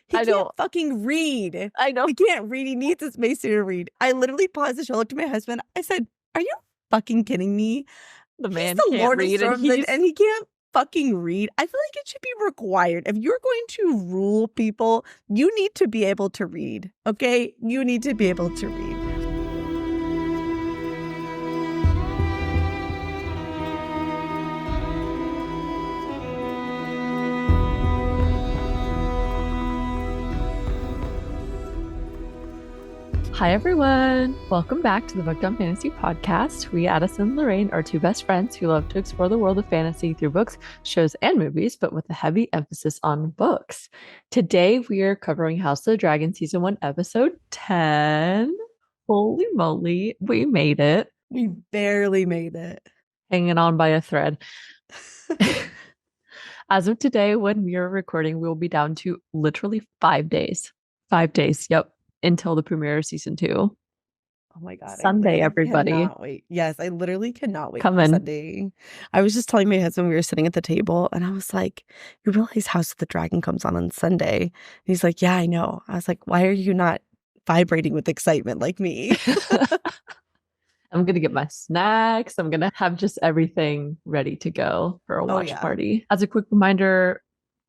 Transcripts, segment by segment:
He I can't know. fucking read. I know. He can't read. He needs his maester to read. I literally paused the show, looked at my husband. I said, are you fucking kidding me? The He's man the can't Lord of read and Stormland, he's and he can't fucking read. I feel like it should be required. If you're going to rule people, you need to be able to read, okay? You need to be able to read. Hi, everyone. Welcome back to the Booked on Fantasy podcast. We, Addison and Lorraine, are two best friends who love to explore the world of fantasy through books, shows, and movies, but with a heavy emphasis on books. Today, we are covering House of the Dragon Season 1, Episode 10. Holy moly, we made it. We barely made it. Hanging on by a thread. As of today, when we are recording, we will be down to literally 5 days. 5 days, yep, until the premiere of Season 2. Oh my God. Sunday, everybody. Cannot wait. Yes, I literally cannot wait Come for in. Sunday. I was just telling my husband, we were sitting at the table, and I was like, you realize House of the Dragon comes on Sunday? And he's like, yeah, I know. I was like, why are you not vibrating with excitement like me? I'm going to get my snacks. I'm going to have just everything ready to go for a watch party. As a quick reminder,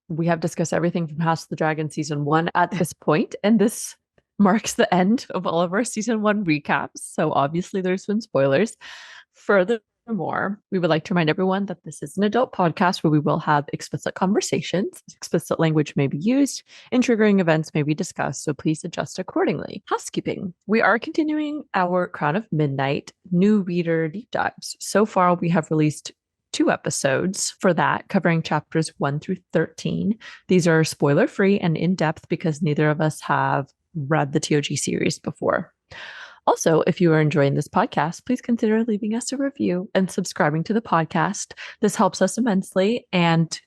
we have discussed everything from House of the Dragon Season 1 at this point, and this marks the end of all of our Season 1 recaps. So obviously there's been spoilers. Furthermore, we would like to remind everyone that this is an adult podcast where we will have explicit conversations. Explicit language may be used and triggering events may be discussed, so please adjust accordingly. Housekeeping. We are continuing our Crown of Midnight new reader deep dives. So far, we have released 2 episodes for that, covering chapters 1 through 13. These are spoiler-free and in-depth because neither of us have read the TOG series before. Also, if you are enjoying this podcast, please consider leaving us a review and subscribing to the podcast. This helps us immensely, and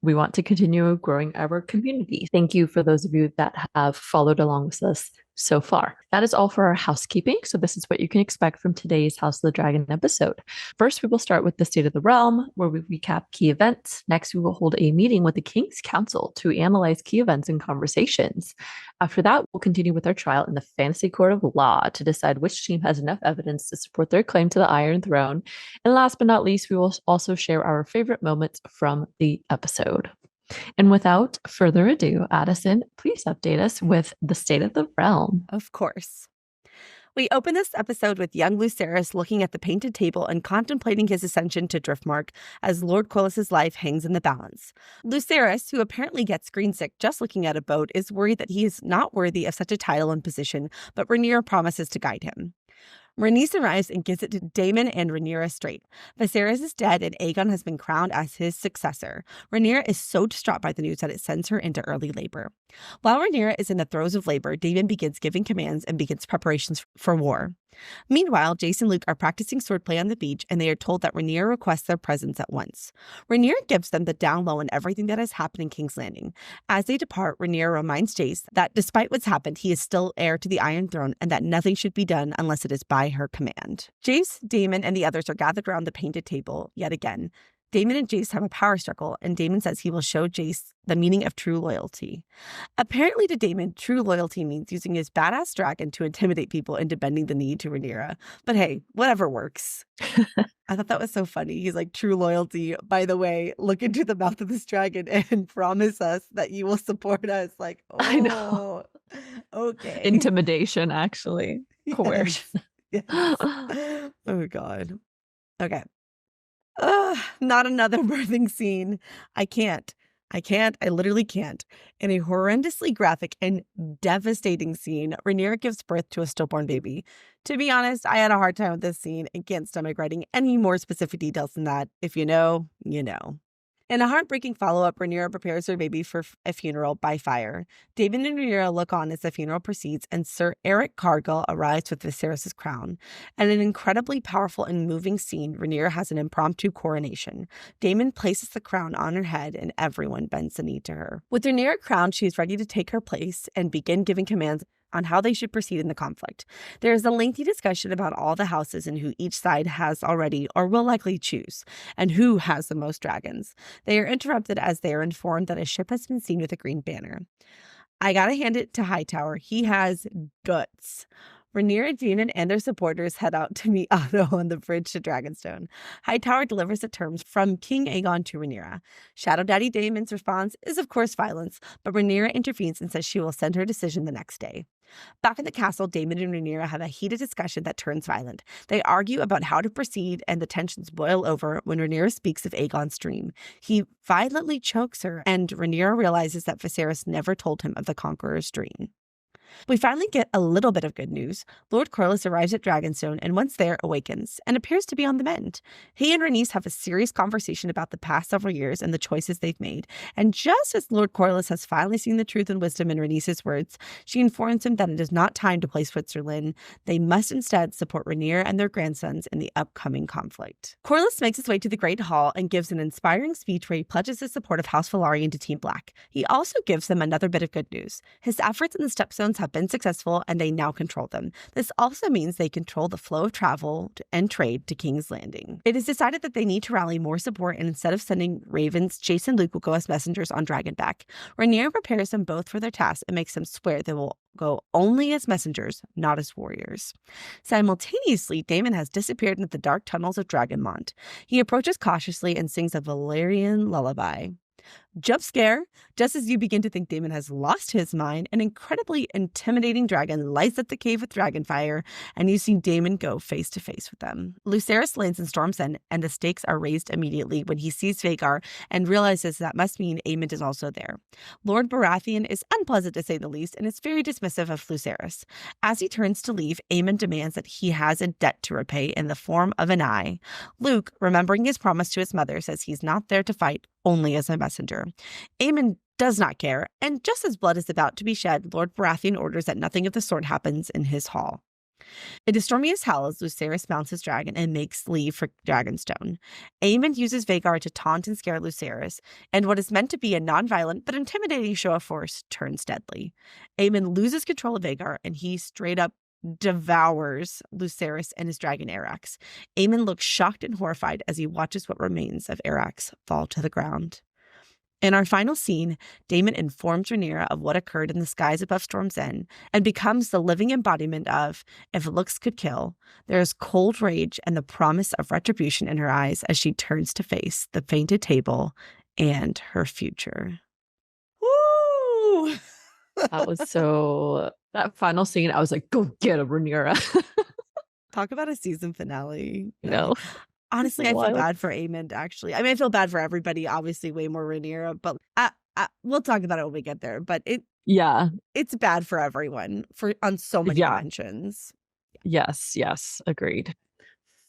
we want to continue growing our community. Thank you for those of you that have followed along with us so far. That is all for our housekeeping. So this is what you can expect from today's House of the Dragon episode. First, we will start with the State of the Realm, where we recap key events. Next, we will hold a meeting with the King's Council to analyze key events and conversations. After that, we'll continue with our trial in the Fantasy Court of Law to decide which team has enough evidence to support their claim to the Iron Throne. And last but not least, we will also share our favorite moments from the episode. And without further ado, Addison, please update us with the State of the Realm. Of course. We open this episode with young Lucerys looking at the painted table and contemplating his ascension to Driftmark as Lord Corlys's life hangs in the balance. Lucerys, who apparently gets greensick just looking at a boat, is worried that he is not worthy of such a title and position, but Rhaenyra promises to guide him. Rhaenys arrives and gives it to Daemon and Rhaenyra straight. Viserys is dead and Aegon has been crowned as his successor. Rhaenyra is so distraught by the news that it sends her into early labor. While Rhaenyra is in the throes of labor, Daemon begins giving commands and begins preparations for war. Meanwhile, Jace and Luke are practicing swordplay on the beach, and they are told that Rhaenyra requests their presence at once. Rhaenyra gives them the down low on everything that has happened in King's Landing. As they depart, Rhaenyra reminds Jace that despite what's happened, he is still heir to the Iron Throne and that nothing should be done unless it is by her command. Jace, Daemon, and the others are gathered around the painted table yet again. Daemon and Jace have a power struggle, and Daemon says he will show Jace the meaning of true loyalty. Apparently to Daemon, true loyalty means using his badass dragon to intimidate people into bending the knee to Rhaenyra. But hey, whatever works. I thought that was so funny. He's like, true loyalty, by the way, look into the mouth of this dragon and promise us that you will support us. Like, oh, I know. Okay. Intimidation, actually. Coercion. Yes. Oh, God. Okay. Not another birthing scene. I literally can't. In a horrendously graphic and devastating scene, Rhaenyra gives birth to a stillborn baby. To be honest, I had a hard time with this scene and can't stomach writing any more specific details than that. If you know, you know. In a heartbreaking follow-up, Rhaenyra prepares her baby for a funeral by fire. Daemon and Rhaenyra look on as the funeral proceeds, and Sir Eric Cargill arrives with Viserys' crown. In an incredibly powerful and moving scene, Rhaenyra has an impromptu coronation. Daemon places the crown on her head, and everyone bends the knee to her. With Rhaenyra crowned, she is ready to take her place and begin giving commands on how they should proceed in the conflict. There is a lengthy discussion about all the houses and who each side has already or will likely choose, and who has the most dragons. They are interrupted as they are informed that a ship has been seen with a green banner. I gotta hand it to Hightower. He has guts. Rhaenyra, Daemon, and their supporters head out to meet Otto on the bridge to Dragonstone. Hightower delivers the terms from King Aegon to Rhaenyra. Shadow Daddy Daemon's response is, of course, violence, but Rhaenyra intervenes and says she will send her decision the next day. Back in the castle, Daemon and Rhaenyra have a heated discussion that turns violent. They argue about how to proceed, and the tensions boil over when Rhaenyra speaks of Aegon's dream. He violently chokes her, and Rhaenyra realizes that Viserys never told him of the Conqueror's dream. We finally get a little bit of good news. Lord Corlys arrives at Dragonstone and once there awakens and appears to be on the mend. He and Rhaenys have a serious conversation about the past several years and the choices they've made. And just as Lord Corlys has finally seen the truth and wisdom in Rhaenys' words, she informs him that it is not time to play Switzerland. They must instead support Rhaenyra and their grandsons in the upcoming conflict. Corlys makes his way to the Great Hall and gives an inspiring speech where he pledges his support of House Velaryon to Team Black. He also gives them another bit of good news. His efforts in the Stepstones have been successful and they now control them. This also means they control the flow of travel and trade to King's Landing. It is decided that they need to rally more support, and instead of sending ravens, Jace and Luke will go as messengers on Dragonback. Rhaenyra prepares them both for their tasks and makes them swear they will go only as messengers, not as warriors. Simultaneously, Daemon has disappeared into the dark tunnels of Dragonmont. He approaches cautiously and sings a Valyrian lullaby. Jump scare. Just as you begin to think Daemon has lost his mind, an incredibly intimidating dragon lights up the cave with dragonfire, and you see Daemon go face to face with them. Lucerys lands in Storm's End, and the stakes are raised immediately when he sees Vhagar and realizes that must mean Aemond is also there. Lord Baratheon is unpleasant to say the least, and is very dismissive of Lucerys. As he turns to leave, Aemond demands that he has a debt to repay in the form of an eye. Luke, remembering his promise to his mother, says he's not there to fight, only as a messenger. Aemond does not care, and just as blood is about to be shed, Lord Baratheon orders that nothing of the sort happens in his hall. It is stormy as hell as Lucerys mounts his dragon and makes leave for Dragonstone. Aemond uses Vhagar to taunt and scare Lucerys, and what is meant to be a non-violent but intimidating show of force turns deadly. Aemond loses control of Vhagar, and he straight up devours Lucerys and his dragon Arax. Aemond looks shocked and horrified as he watches what remains of Arax fall to the ground. In our final scene, Daemon informs Rhaenyra of what occurred in the skies above Storm's End and becomes the living embodiment of, if looks could kill, there is cold rage and the promise of retribution in her eyes as she turns to face the painted table and her future. Woo! That final scene, I was like, go get him, Rhaenyra. Talk about a season finale. No. Honestly, I feel bad for Aemond, actually. I mean, I feel bad for everybody, obviously way more Rhaenyra, but we'll talk about it when we get there. But it's bad for everyone on so many dimensions. Yes, agreed.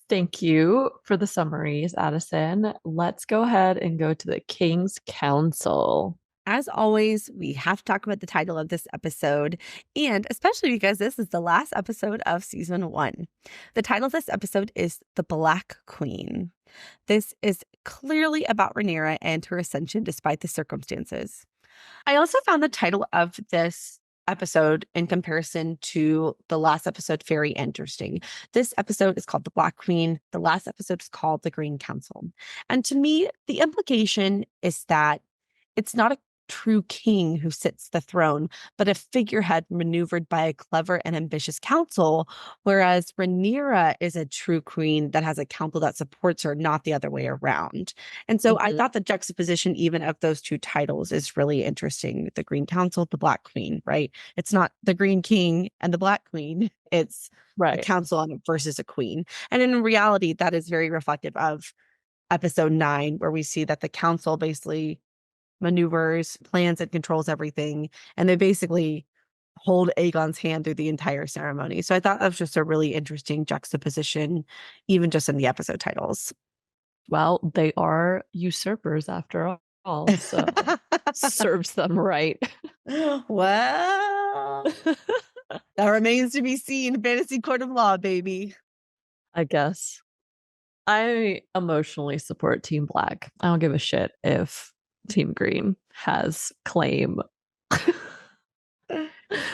Thank you for the summaries, Addison. Let's go ahead and go to the King's Council. As always, we have to talk about the title of this episode, and especially because this is the last episode of season 1. The title of this episode is The Black Queen. This is clearly about Rhaenyra and her ascension despite the circumstances. I also found the title of this episode in comparison to the last episode very interesting. This episode is called The Black Queen. The last episode is called The Green Council. And to me, the implication is that it's not a true king who sits the throne, but a figurehead maneuvered by a clever and ambitious council, whereas Rhaenyra is a true queen that has a council that supports her, not the other way around. And so I thought the juxtaposition even of those two titles is really interesting. The Green Council, the Black Queen, right? It's not the Green King and the Black Queen. It's a council versus a queen. And in reality, that is very reflective of episode 9, where we see that the council basically maneuvers, plans, and controls everything. And they basically hold Aegon's hand through the entire ceremony. So I thought that was just a really interesting juxtaposition, even just in the episode titles. Well, they are usurpers after all, so serves them right. Well, that remains to be seen. Fantasy Court of Law, baby. I guess. I emotionally support Team Black. I don't give a shit if Team Green has claim.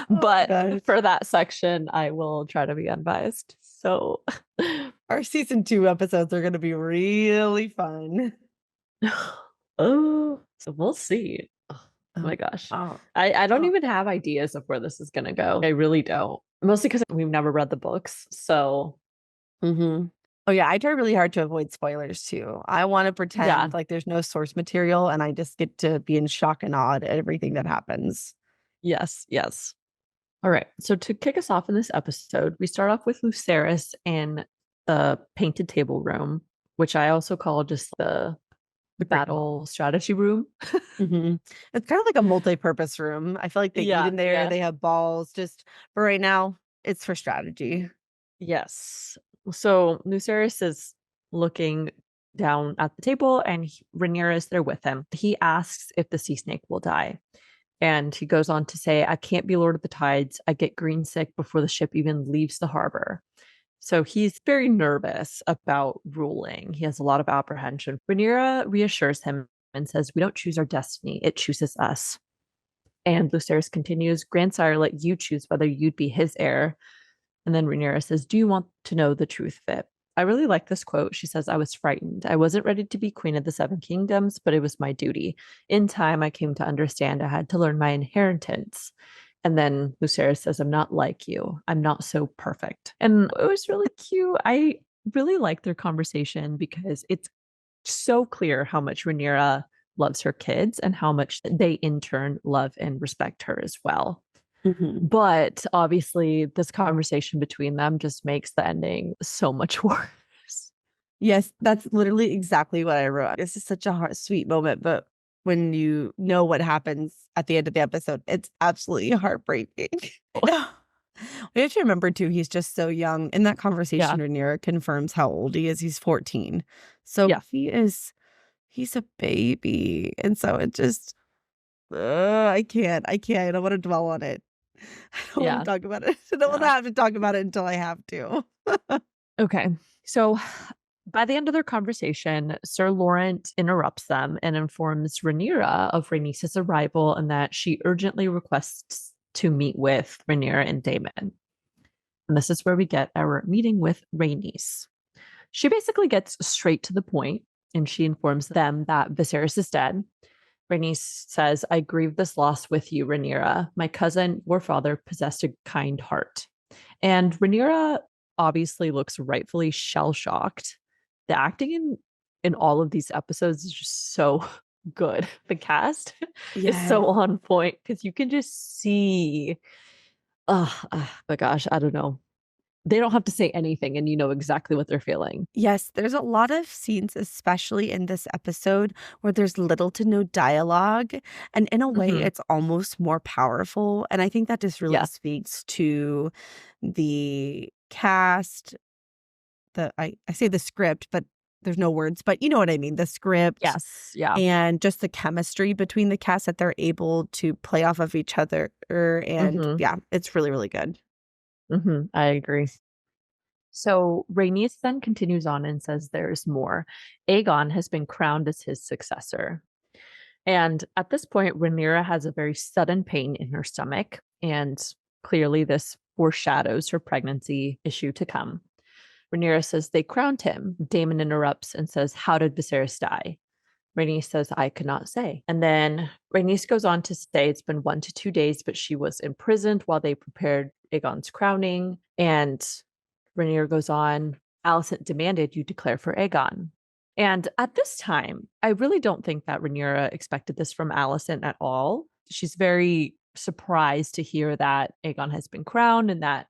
But for that section, I will try to be unbiased. So our season 2 episodes are going to be really fun. So we'll see. Oh my gosh. Oh, I don't oh. even have ideas of where this is going to go. I really don't. Mostly because we've never read the books. So, Mm-hmm. Oh yeah, I try really hard to avoid spoilers too. I want to yeah. pretend like there's no source material and I just get to be in shock and awe at everything that happens. Yes. Yes. All right. So to kick us off in this episode, we start off with Lucerys in the painted table room, which I also call just the The great hall. battle strategy room. Mm-hmm. It's kind of like a multi-purpose room. I feel like they eat Yeah, in there, yeah. they have balls, just for right now, it's for strategy. Yes. So Lucerys is looking down at the table and Rhaenyra is there with him. He asks if the sea snake will die. And he goes on to say, I can't be Lord of the Tides. I get green sick before the ship even leaves the harbor. So he's very nervous about ruling. He has a lot of apprehension. Rhaenyra reassures him and says, we don't choose our destiny, it chooses us. And Lucerys continues, Grandsire let you choose whether you'd be his heir. And then Rhaenyra says, do you want to know the truth of it? I really like this quote. She says, I was frightened. I wasn't ready to be queen of the seven kingdoms, but it was my duty. In time, I came to understand I had to learn my inheritance. And then Lucerys says, I'm not like you. I'm not so perfect. And it was really cute. I really like their conversation because it's so clear how much Rhaenyra loves her kids and how much they in turn love and respect her as well. Mm-hmm. But obviously, this conversation between them just makes the ending so much worse. Yes, that's literally exactly what I wrote. This is such a sweet moment, but when you know what happens at the end of the episode, it's absolutely heartbreaking. We have to remember too, he's just so young. In that Yeah. conversation, Rhaenyra confirms how old he is. He's 14. So Yeah. he's a baby. And so it just, I can't. I don't want to dwell on it. I don't want to Yeah. talk about it. I don't want to Yeah. have to talk about it until I have to. Okay. So by the end of their conversation, Sir Laurent interrupts them and informs Rhaenyra of Rhaenys' arrival and that she urgently requests to meet with Rhaenyra and Daemon. And this is where we get our meeting with Rhaenys. She basically gets straight to the point and she informs them that Viserys is dead. Rhaenys says, I grieve this loss with you, Rhaenyra. My cousin, your father, possessed a kind heart. And Rhaenyra obviously looks rightfully shell-shocked. The acting in all of these episodes is just so good. The cast is Yeah. so on point because you can just see, oh my gosh, I don't know. They don't have to say anything and you know exactly what they're feeling. Yes, there's a lot of scenes, especially in this episode, where there's little to no dialogue. And in a way, Mhm. it's almost more powerful. And I think that just really Yeah. speaks to the cast. I say the script, but there's no words, but you know what I mean. The script Yes. Yeah. and just the chemistry between the cast that they're able to play off of each other. And Hmm. yeah, it's really, really good. I agree. So Rhaenys then continues on and says there's more. Aegon has been crowned as his successor. And at this point, Rhaenyra has a very sudden pain in her stomach. And clearly, this foreshadows her pregnancy issue to come. Rhaenyra says they crowned him. Daemon interrupts and says, how did Viserys die? Rhaenys says, I could not say. And then Rhaenys goes on to say it's been 1 to 2 days, but she was imprisoned while they prepared Aegon's crowning. And Rhaenyra goes on, Alicent demanded you declare for Aegon. And at this time, I really don't think that Rhaenyra expected this from Alicent at all. She's very surprised to hear that Aegon has been crowned and that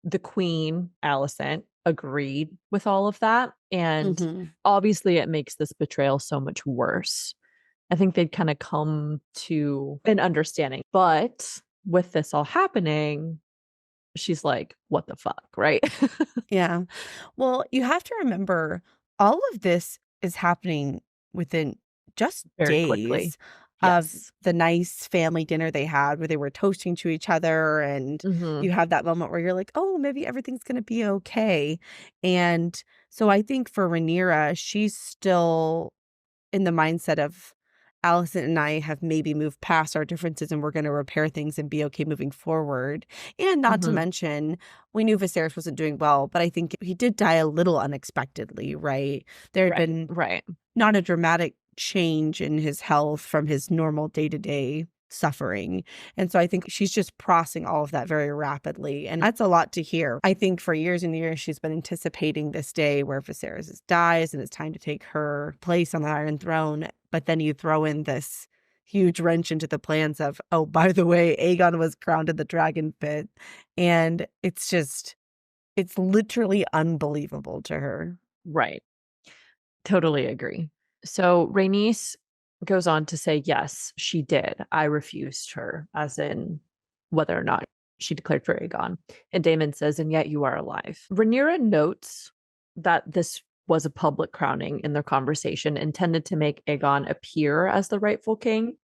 the queen, Alicent, agreed with all of that. And Hmm. obviously, it makes this betrayal so much worse. I think they'd kind of come to an understanding. But with this all happening, she's like, what the fuck, right? Yeah. Well, you have to remember all of this is happening within just Very quickly. days of Yes. the nice family dinner they had where they were toasting to each other. And Hmm. you have that moment where you're like, oh, maybe everything's going to be okay. And so I think for Rhaenyra, she's still in the mindset of Allison and I have maybe moved past our differences and we're going to repair things and be okay moving forward. And not to Hmm. mention, we knew Viserys wasn't doing well, but I think he did die a little unexpectedly, right? There had Right. been Right. not a dramatic change in his health from his normal day to day. suffering. And so I think she's just processing all of that very rapidly. And that's a lot to hear. I think for years and years, she's been anticipating this day where Viserys dies and it's time to take her place on the Iron Throne. But then you throw in this huge wrench into the plans of, oh, by the way, Aegon was crowned in the dragon pit. And it's literally unbelievable to her. Right. Totally agree. So Rhaenys goes on to say, yes, she did. I refused her, as in whether or not she declared for Aegon. And Daemon says, and yet you are alive. Rhaenyra notes that this was a public crowning in their conversation intended to make Aegon appear as the rightful king.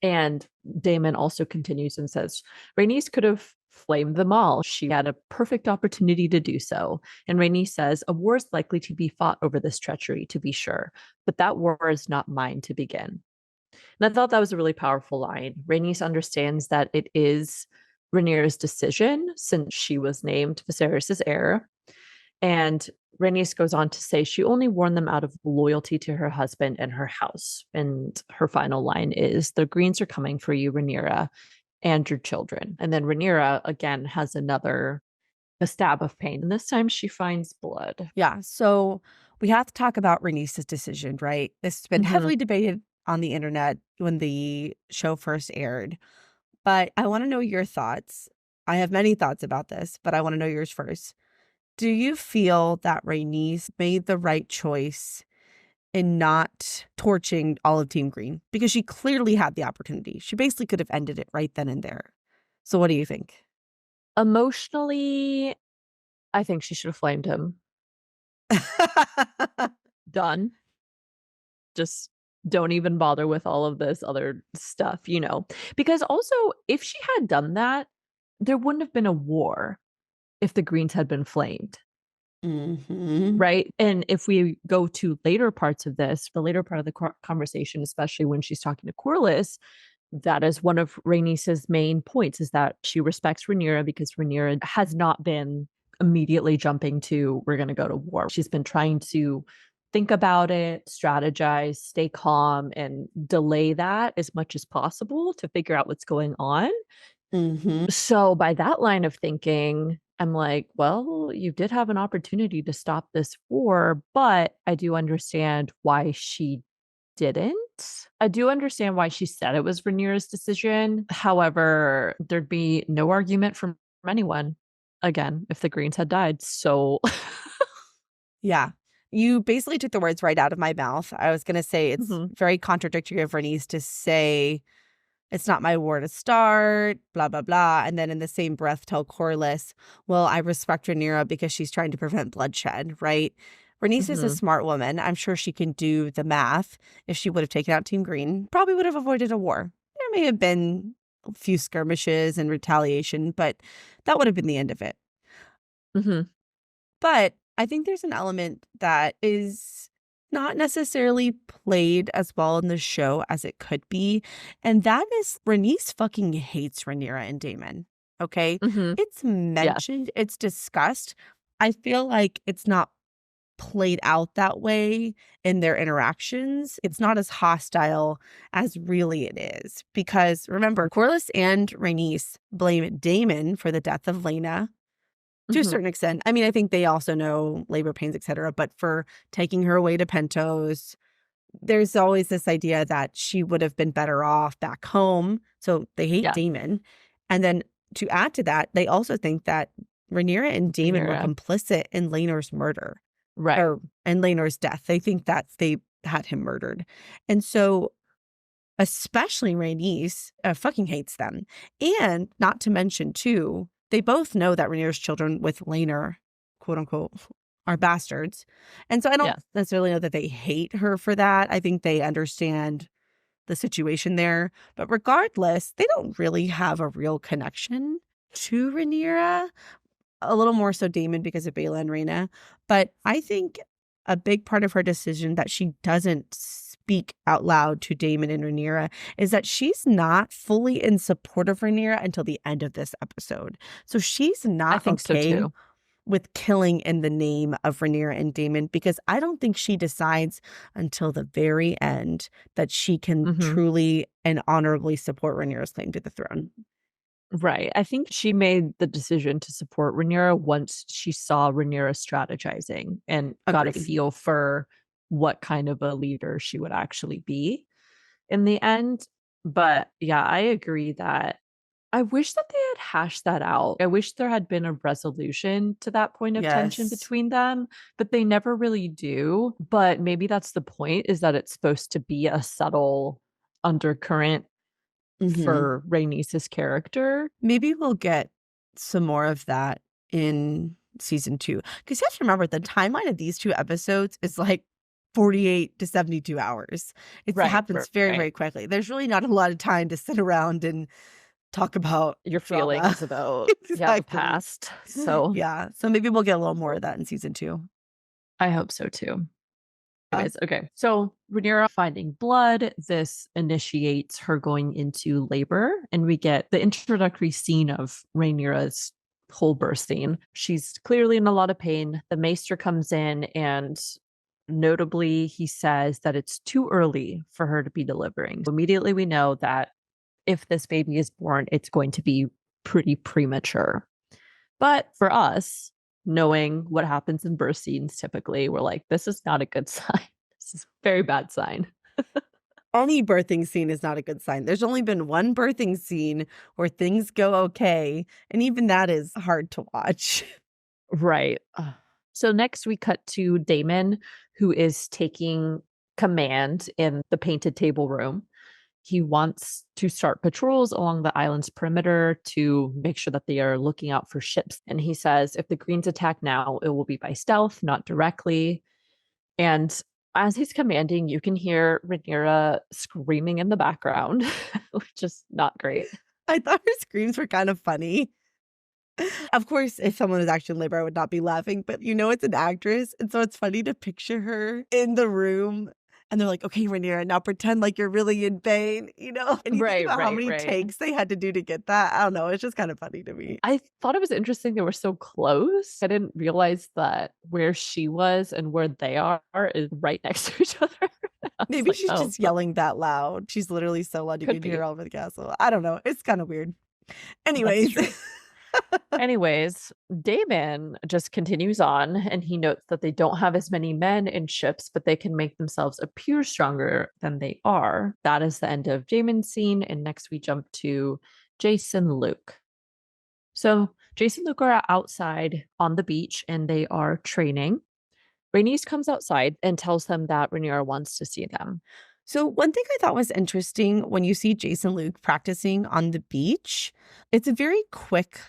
And Daemon also continues and says, Rhaenys could have flamed them all. She had a perfect opportunity to do so. And Rhaenys says, a war is likely to be fought over this treachery, to be sure, but that war is not mine to begin. And I thought that was a really powerful line. Rhaenys understands that it is Rhaenyra's decision since she was named Viserys' heir. And Rhaenys goes on to say she only warned them out of loyalty to her husband and her house. And her final line is, the Greens are coming for you, Rhaenyra, and your children. And then Rhaenyra, again, has a stab of pain. And this time she finds blood. Yeah. So we have to talk about Rhaenys' decision, right? This has been heavily debated on the internet when the show first aired. But I want to know your thoughts. I have many thoughts about this, but I want to know yours first. Do you feel that Rhaenys made the right choice in not torching all of Team Green? Because she clearly had the opportunity. She basically could have ended it right then and there. So what do you think? Emotionally, I think she should have flamed him. Done. Just don't even bother with all of this other stuff, because also if she had done that, there wouldn't have been a war if the Greens had been flamed. Right. And if we go to later parts of this, the later part of the conversation, especially when she's talking to Corlys, that is one of Rhaenys' main points, is that she respects Rhaenyra because Rhaenyra has not been immediately jumping to, we're going to go to war. She's been trying to think about it, strategize, stay calm, and delay that as much as possible to figure out what's going on. So by that line of thinking, I'm like, well, you did have an opportunity to stop this war, but I do understand why she didn't. I do understand why she said it was Rhaenyra's decision. However, there'd be no argument from anyone, again, if the Greens had died. So yeah. You basically took the words right out of my mouth. I was going to say it's very contradictory of Rhaenys to say, it's not my war to start, blah, blah, blah. And then in the same breath tell Corlys, well, I respect Rhaenyra because she's trying to prevent bloodshed, right? Rhaenys is a smart woman. I'm sure she can do the math. If she would have taken out Team Green, probably would have avoided a war. There may have been a few skirmishes and retaliation, but that would have been the end of it. But I think there's an element that is not necessarily played as well in the show as it could be. And that is Rhaenys fucking hates Rhaenyra and Daemon. Okay? It's mentioned, it's discussed. I feel like it's not played out that way in their interactions. It's not as hostile as really it is. Because remember, Corlys and Rhaenys blame Daemon for the death of Laena. To a certain extent. I mean, I think they also know labor pains, etc. But for taking her away to Pentos, there's always this idea that she would have been better off back home. So they hate Daemon. And then to add to that, they also think that Rhaenyra and Daemon were complicit in Laenor's murder. Right. And Laenor's death. They think that they had him murdered. And so especially Rhaenys fucking hates them. And not to mention, too, they both know that Rhaenyra's children with Laenor, quote unquote, are bastards. And so I don't necessarily know that they hate her for that. I think they understand the situation there. But regardless, they don't really have a real connection to Rhaenyra. A little more so Daemon because of Baela and Rhaena. But I think a big part of her decision that she doesn't speak out loud to Daemon and Rhaenyra is that she's not fully in support of Rhaenyra until the end of this episode. So she's not I think so too. with killing in the name of Rhaenyra and Daemon, because I don't think she decides until the very end that she can truly and honorably support Rhaenyra's claim to the throne. Right. I think she made the decision to support Rhaenyra once she saw Rhaenyra strategizing and got a feel for what kind of a leader she would actually be in the end. But yeah, I agree that I wish that they had hashed that out. I wish there had been a resolution to that point of tension between them, but they never really do. But maybe that's the point, is that it's supposed to be a subtle undercurrent for Rhaenys' character. Maybe we'll get some more of that in season 2. Because you have to remember, the timeline of these 2 episodes is like 48 to 72 hours. It happens very, very quickly. There's really not a lot of time to sit around and talk about your feelings about the past. So yeah. So maybe we'll get a little more of that in season 2. I hope so too. Anyways, okay. So Rhaenyra finding blood, this initiates her going into labor, and we get the introductory scene of Rhaenyra's whole birth scene. She's clearly in a lot of pain. The maester comes in, and notably, he says that it's too early for her to be delivering. Immediately, we know that if this baby is born, it's going to be pretty premature. But for us, knowing what happens in birth scenes, typically, we're like, this is not a good sign. This is a very bad sign. Any birthing scene is not a good sign. There's only been one birthing scene where things go okay, and even that is hard to watch. Right. So next we cut to Daemon, who is taking command in the painted table room. He wants to start patrols along the island's perimeter to make sure that they are looking out for ships. And he says, if the Greens attack now, it will be by stealth, not directly. And as he's commanding, you can hear Rhaenyra screaming in the background, which is not great. I thought her screams were kind of funny. Of course, if someone was actually in labor, I would not be laughing, but it's an actress. And so it's funny to picture her in the room. And they're like, okay, Rhaenyra, now pretend like you're really in pain, And you think about how many takes they had to do to get that. I don't know. It's just kind of funny to me. I thought it was interesting they were so close. I didn't realize that where she was and where they are is right next to each other. Maybe she's just yelling that loud. She's literally so loud you can hear all over the castle. I don't know. It's kind of weird. Anyways. Anyways, Daemon just continues on, and he notes that they don't have as many men in ships, but they can make themselves appear stronger than they are. That is the end of Daemon's scene, and next we jump to Jace and Luke. So Jace and Luke are outside on the beach, and they are training. Rhaenys comes outside and tells them that Rhaenyra wants to see them. So one thing I thought was interesting when you see Jace and Luke practicing on the beach, it's a very quick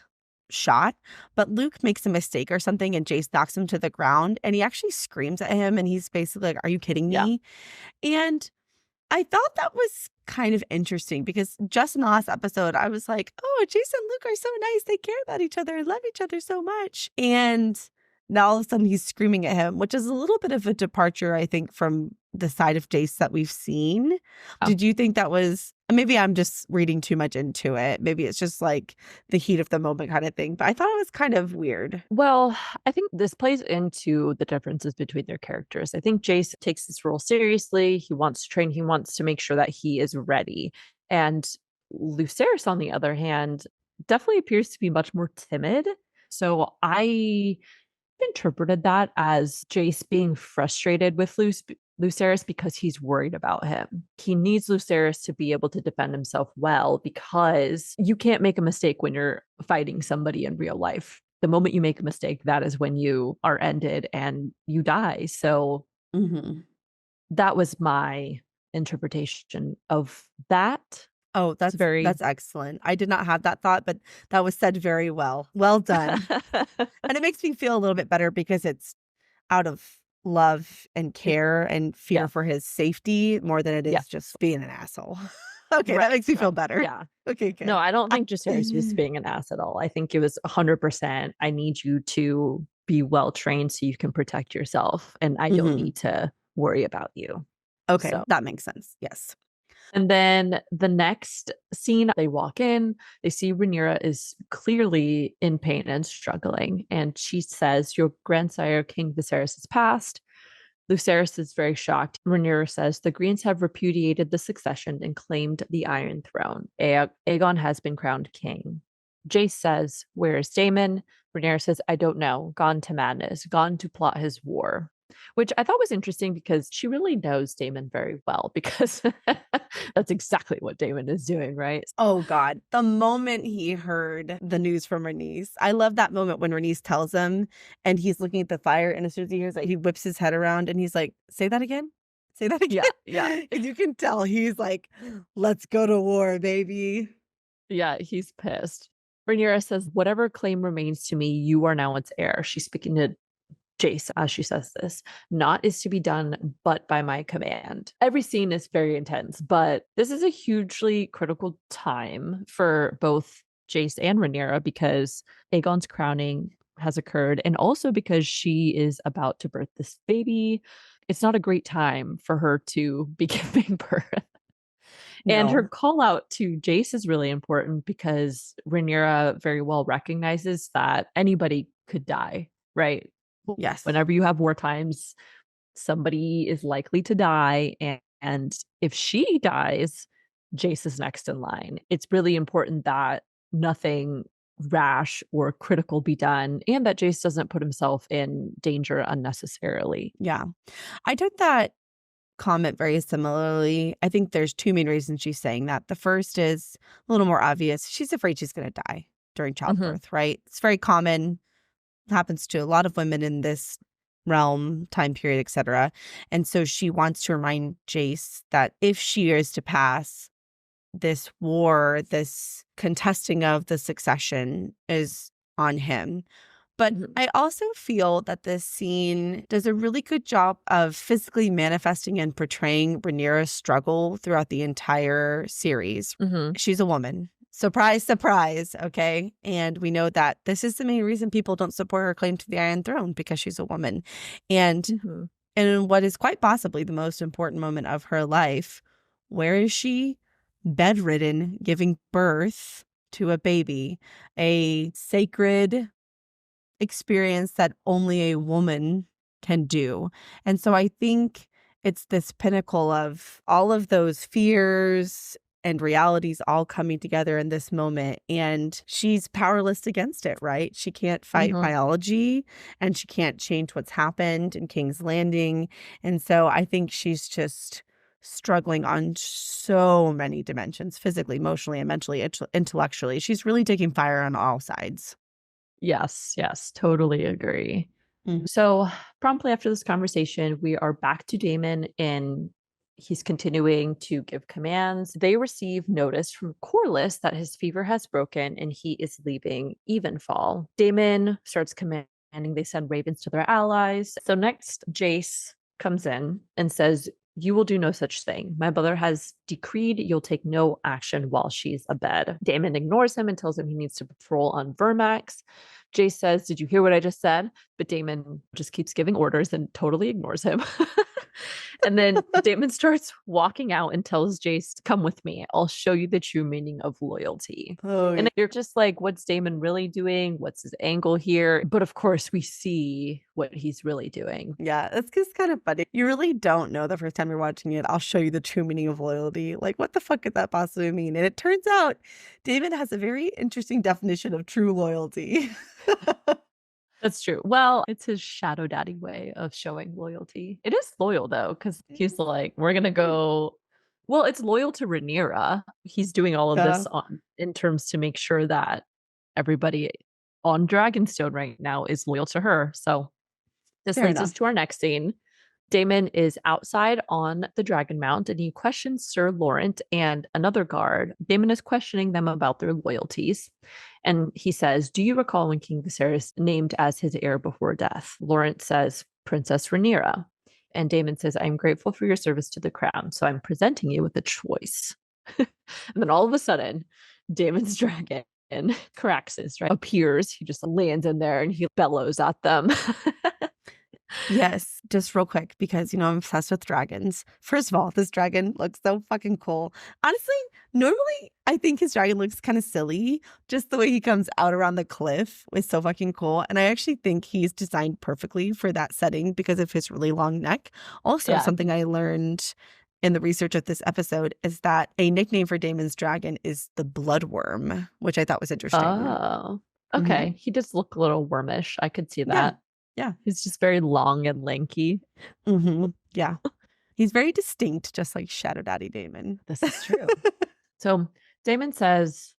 shot, but Luke makes a mistake or something and Jace knocks him to the ground and he actually screams at him and he's basically like, are you kidding me? And I thought that was kind of interesting because just in the last episode, I was like, oh, Jace and Luke are so nice. They care about each other and love each other so much. And now all of a sudden he's screaming at him, which is a little bit of a departure, I think, from the side of Jace that we've seen. Oh. Did you think that was, maybe I'm just reading too much into it. Maybe it's just like the heat of the moment kind of thing. But I thought it was kind of weird. Well, I think this plays into the differences between their characters. I think Jace takes this role seriously. He wants to train. He wants to make sure that he is ready. And Lucerys, on the other hand, definitely appears to be much more timid. So I interpreted that as Jace being frustrated with Lucerys because he's worried about him. He needs Lucerys to be able to defend himself well because you can't make a mistake when you're fighting somebody in real life. The moment you make a mistake, that is when you are ended and you die. So that was my interpretation of that. Oh, that's excellent. I did not have that thought, but that was said very well. Well done. And it makes me feel a little bit better because it's out of love and care and fear for his safety more than it is just being an asshole. Okay, that makes me feel better. Yeah. Okay, good. No, I don't think Lucerys was being an ass at all. I think it was 100%. I need you to be well trained so you can protect yourself, and I don't need to worry about you. Okay, that makes sense. Yes. And then the next scene, they walk in, they see Rhaenyra is clearly in pain and struggling. And she says, your grandsire, King Viserys, has passed. Lucerys is very shocked. Rhaenyra says, the Greens have repudiated the succession and claimed the Iron Throne. Aegon has been crowned king. Jace says, where is Daemon? Rhaenyra says, I don't know. Gone to madness, gone to plot his war. Which I thought was interesting because she really knows Daemon very well, because that's exactly what Daemon is doing, right? Oh God, the moment he heard the news from Rhaenys, I love that moment when Rhaenys tells him and he's looking at the fire, and as soon as he hears that, he whips his head around and he's like, say that again? Say that again? Yeah. And you can tell he's like, let's go to war, baby. Yeah, he's pissed. Rhaenyra says, whatever claim remains to me, you are now its heir. She's speaking to Jace as she says this. Not is to be done but by my command. Every scene is very intense, but this is a hugely critical time for both Jace and Rhaenyra, because Aegon's crowning has occurred, and also because she is about to birth this baby. It's not a great time for her to be giving birth. And her call out to Jace is really important because Rhaenyra very well recognizes that anybody could die, right? Yes. Whenever you have war times, somebody is likely to die. And if she dies, Jace is next in line. It's really important that nothing rash or critical be done, and that Jace doesn't put himself in danger unnecessarily. Yeah. I took that comment very similarly. I think there's two main reasons she's saying that. The first is a little more obvious. She's afraid she's going to die during childbirth, right? It's very common, happens to a lot of women in this realm, time period, etc. And so she wants to remind Jace that if she is to pass, this war, this contesting of the succession is on him. But I also feel that this scene does a really good job of physically manifesting and portraying Rhaenyra's struggle throughout the entire series. She's a woman. Surprise, surprise, okay? And we know that this is the main reason people don't support her claim to the Iron Throne, because she's a woman. And in what is quite possibly the most important moment of her life, where is she? Bedridden, giving birth to a baby, a sacred experience that only a woman can do. And so I think it's this pinnacle of all of those fears and realities all coming together in this moment. And she's powerless against it, right? She can't fight biology, and she can't change what's happened in King's Landing. And so I think she's just struggling on so many dimensions, physically, emotionally, and mentally, intellectually. She's really taking fire on all sides. Yes, totally agree. So promptly after this conversation, we are back to Daemon, and he's continuing to give commands. They receive notice from Corlys that his fever has broken and he is leaving Evenfall. Daemon starts commanding they send ravens to their allies. So next, Jace comes in and says, you will do no such thing. My mother has decreed you'll take no action while she's abed. Daemon ignores him and tells him he needs to patrol on Vermax. Jace says, did you hear what I just said? But Daemon just keeps giving orders and totally ignores him. And then Daemon starts walking out and tells Jace, come with me. I'll show you the true meaning of loyalty. And you're just like, what's Daemon really doing? What's his angle here? But of course, we see what he's really doing. Yeah, it's just kind of funny. You really don't know the first time you're watching it. I'll show you the true meaning of loyalty. Like, what the fuck could that possibly mean? And it turns out Daemon has a very interesting definition of true loyalty. That's true. Well, it's his shadow daddy way of showing loyalty. It is loyal though, because he's like, we're gonna go. Well, it's loyal to Rhaenyra. He's doing all of this in terms to make sure that everybody on Dragonstone right now is loyal to her. So this leads us to our next scene. Daemon is outside on the Dragon Mount, and he questions Sir Laurent and another guard. Daemon is questioning them about their loyalties. And he says, do you recall when King Viserys named as his heir before death? Laurent says, Princess Rhaenyra. And Daemon says, I'm grateful for your service to the crown, so I'm presenting you with a choice. And then all of a sudden, Daemon's dragon, Caraxes, right, appears. He just lands in there and he bellows at them. Yes, just real quick, because, I'm obsessed with dragons. First of all, this dragon looks so fucking cool. Honestly, normally I think his dragon looks kind of silly. Just the way he comes out around the cliff is so fucking cool. And I actually think he's designed perfectly for that setting because of his really long neck. Also, Yeah. something I learned in the research of this episode is that a nickname for Daemon's dragon is the bloodworm, which I thought was interesting. Oh, Mhm. okay. He does look a little wormish. I could see Yeah. that. Yeah. He's just very long and lanky. Yeah. He's very distinct, just like Shadow Daddy Damon. This is true. So Damon says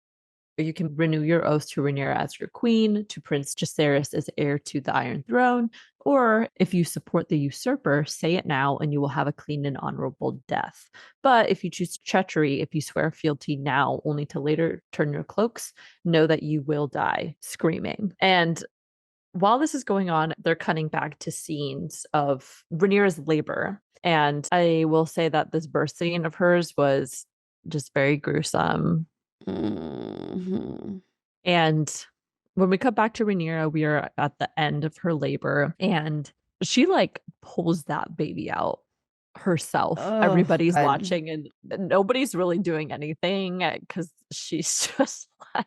you can renew your oath to Rhaenyra as your queen, to Prince Jacaerys as heir to the Iron Throne, or if you support the usurper, say it now and you will have a clean and honorable death. But if you choose treachery, if you swear fealty now only to later turn your cloaks, know that you will die screaming. And while this is going on, they're cutting back to scenes of Rhaenyra's labor. And I will say that this birth scene of hers was just very gruesome. Mhm. And when we cut back to Rhaenyra, we are at the end of her labor and she like pulls that baby out herself. Oh, Everybody's God. watching and nobody's really doing anything because she's just like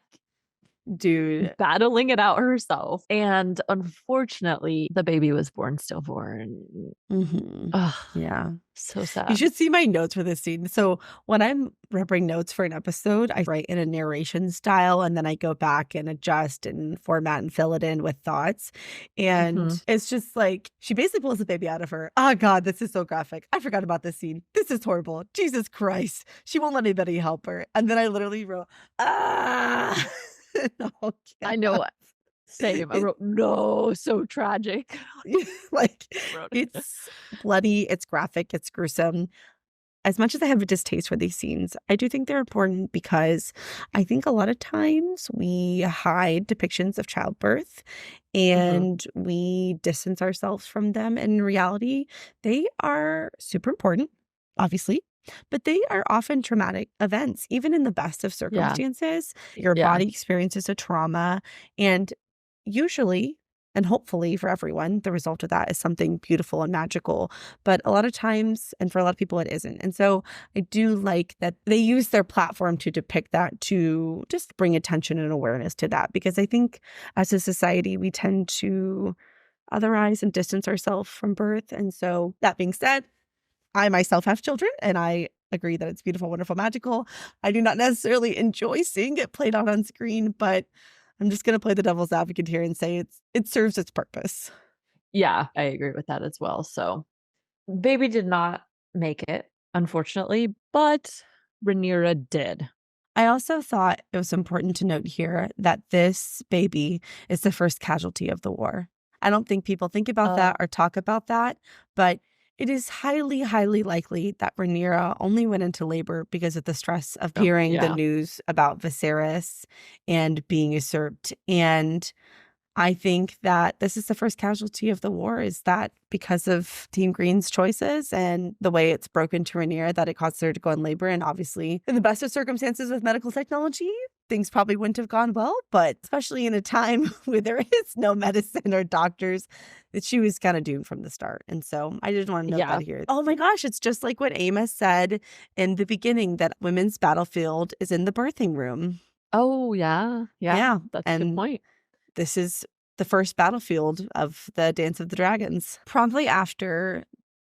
Dude. battling it out herself. And unfortunately, the baby was born stillborn. Mhm. Ugh, Yeah. so You sad. should see my notes for this scene. So when I'm prepping notes for an episode, I write in a narration style and then I go back and adjust and format and fill it in with thoughts. Mhm. And it's just like she basically pulls the baby out of her. Oh God, this is so graphic. I forgot about this scene. This is horrible. Jesus Christ. She won't let anybody help her. And then I literally wrote, ah. Oh, I God. know. Same. I wrote, no, so tragic. Like, Wrote it. it's bloody, it's graphic, it's gruesome. As much as I have a distaste for these scenes, I do think they're important because I think a lot of times we hide depictions of childbirth Mhm. and we distance ourselves from them. And in reality, they are super important, obviously, but they are often traumatic events. Even in the best of Yeah. circumstances, your Yeah. body experiences a trauma. And usually, and hopefully for everyone, the result of that is something beautiful and magical. But a lot of times, and for a lot of people, it isn't. And so I do like that they use their platform to depict that, to just bring attention and awareness to that. Because I think as a society, we tend to otherize and distance ourselves from birth. And so that being said, I myself have children and I agree that it's beautiful, wonderful, magical. I do not necessarily enjoy seeing it played out on screen, but I'm just going to play the devil's advocate here and say it serves its purpose. Yeah. I agree with that as well. So baby did not make it, unfortunately, but Rhaenyra did. I also thought it was important to note here that this baby is the first casualty of the war. I don't think people think about that or talk about that, but it is highly, highly likely that Rhaenyra only went into labor because of the stress of Oh, hearing the yeah. news about Viserys and being usurped. And I think that this is the first casualty of the war, is that because of Team Green's choices and the way it's broken to Rhaenyra, that it caused her to go in labor. And obviously, in the best of circumstances with medical technology, things probably wouldn't have gone well. But especially in a time where there is no medicine or doctors, that she was kind of doomed from the start. And so I just want to note Yeah. that here. Oh my gosh, it's just like what Amos said in the beginning, that women's battlefield is in the birthing room. Oh, yeah. Yeah. Yeah. That's a good And point. this is the first battlefield of the Dance of the Dragons. Promptly after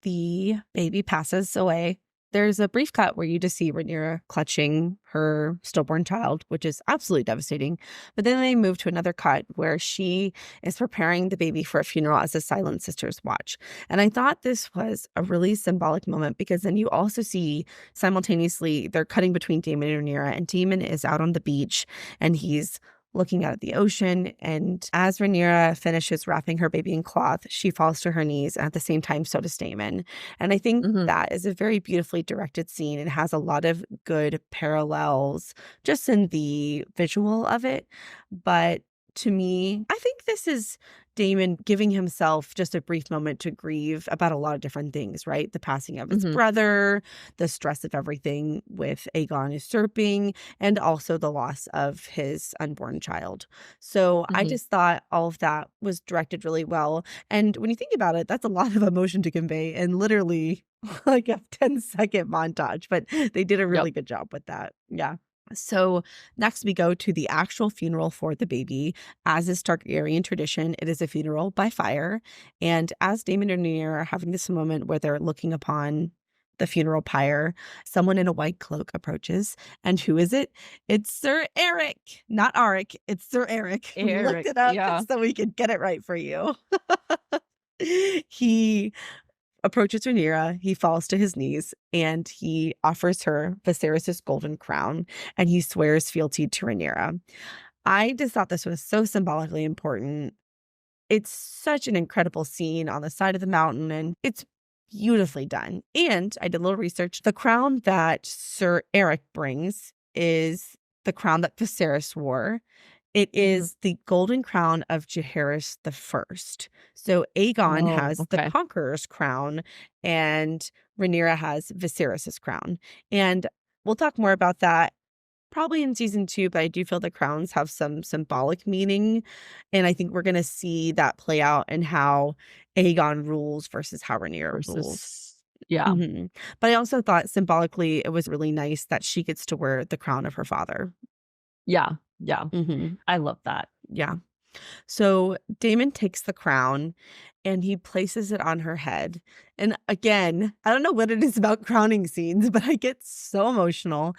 the baby passes away, there's a brief cut where you just see Rhaenyra clutching her stillborn child, which is absolutely devastating. But then they move to another cut where she is preparing the baby for a funeral as the Silent Sisters watch. And I thought this was a really symbolic moment because then you also see simultaneously they're cutting between Daemon and Rhaenyra, and Daemon is out on the beach and he's looking out at the ocean. And as Rhaenyra finishes wrapping her baby in cloth, she falls to her knees. And at the same time, so does Daemon. And I think Mhm. that is a very beautifully directed scene. It has a lot of good parallels just in the visual of it. But to me, I think this is Daemon giving himself just a brief moment to grieve about a lot of different things, right? The passing of his brother, the stress of everything with Aegon usurping, and also the loss of his unborn child. So I just thought all of that was directed really well. And when you think about it, that's a lot of emotion to convey and literally like a 10-second montage, but they did a really good job with that. Yeah. So next we go to the actual funeral for the baby. As is Targaryen tradition, it is a funeral by fire. And as Daemon and Rhaenyra are having this moment where they're looking upon the funeral pyre, someone in a white cloak approaches. And who is it? It's Sir Eric. Not Arik. It's Sir Eric. We looked it up so we could get it right for you. He approaches Rhaenyra, he falls to his knees, and he offers her Viserys' golden crown, and he swears fealty to Rhaenyra. I just thought this was so symbolically important. It's such an incredible scene on the side of the mountain, and it's beautifully done. And I did a little research. The crown that Sir Eric brings is the crown that Viserys wore. It is the golden crown of Jaehaerys the First. So Aegon has the Conqueror's crown, and Rhaenyra has Viserys' crown. And we'll talk more about that probably in season 2, but I do feel the crowns have some symbolic meaning. And I think we're going to see that play out in how Aegon rules versus how Rhaenyra rules. Yeah. But I also thought symbolically it was really nice that she gets to wear the crown of her father. Yeah. Yeah. I love that. Yeah. So Daemon takes the crown and he places it on her head. And again, I don't know what it is about crowning scenes, but I get so emotional.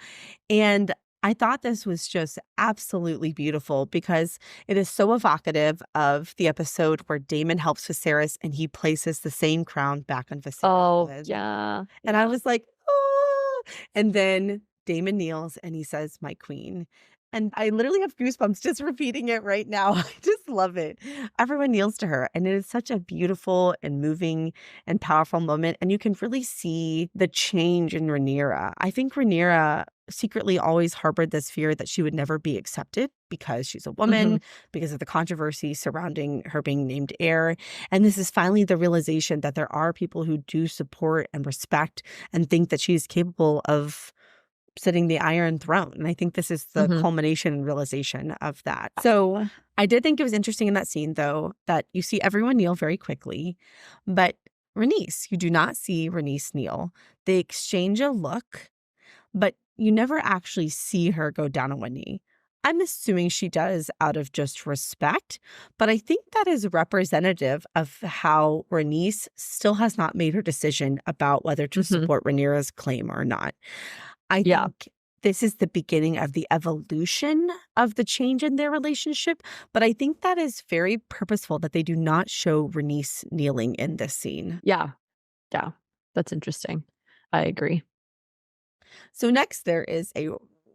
And I thought this was just absolutely beautiful because it is so evocative of the episode where Daemon helps Viserys and he places the same crown back on Viserys' head. Yeah. And I was like, oh. And then Daemon kneels and he says, "My queen." And I literally have goosebumps just repeating it right now. I just love it. Everyone kneels to her. And it is such a beautiful and moving and powerful moment. And you can really see the change in Rhaenyra. I think Rhaenyra secretly always harbored this fear that she would never be accepted because she's a woman, because of the controversy surrounding her being named heir. And this is finally the realization that there are people who do support and respect and think that she's capable of sitting the Iron Throne. And I think this is the culmination and realization of that. So I did think it was interesting in that scene, though, that you see everyone kneel very quickly, but Rhaenys, you do not see Rhaenys kneel. They exchange a look, but you never actually see her go down on one knee. I'm assuming she does out of just respect, but I think that is representative of how Rhaenys still has not made her decision about whether to support Rhaenyra's claim or not. I think this is the beginning of the evolution of the change in their relationship, but I think that is very purposeful that they do not show Rhaenys kneeling in this scene. Yeah. Yeah. That's interesting. I agree. So next there is a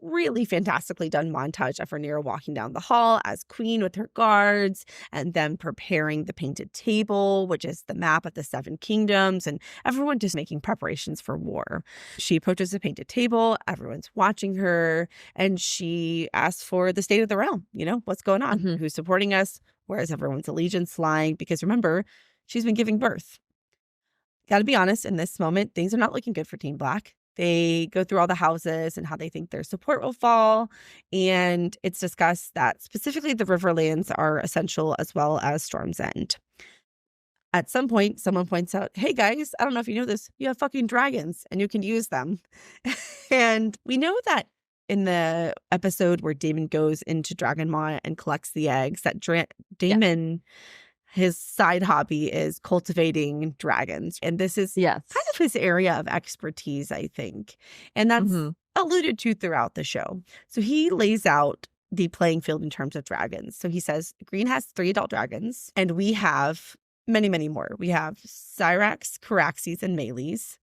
really fantastically done montage of Rhaenyra walking down the hall as queen with her guards and them preparing the painted table, which is the map of the 7 kingdoms, and everyone just making preparations for war. She approaches the painted table, everyone's watching her, and she asks for the state of the realm. You know, what's going on? Who's supporting us? Where is everyone's allegiance lying? Because remember, she's been giving birth. Gotta be honest, in this moment, things are not looking good for Team Black. They go through all the houses and how they think their support will fall. And it's discussed that specifically the Riverlands are essential as well as Storm's End. At some point, someone points out, hey guys, I don't know if you know this, you have fucking dragons and you can use them. And we know that in the episode where Daemon goes into Dragonmaw and collects the eggs, that Daemon... his side hobby is cultivating dragons. And this is kind of his area of expertise, I think. And that's alluded to throughout the show. So he lays out the playing field in terms of dragons. So he says, Green has 3 adult dragons, and we have many, many more. We have Syrax, Caraxes, and Melees,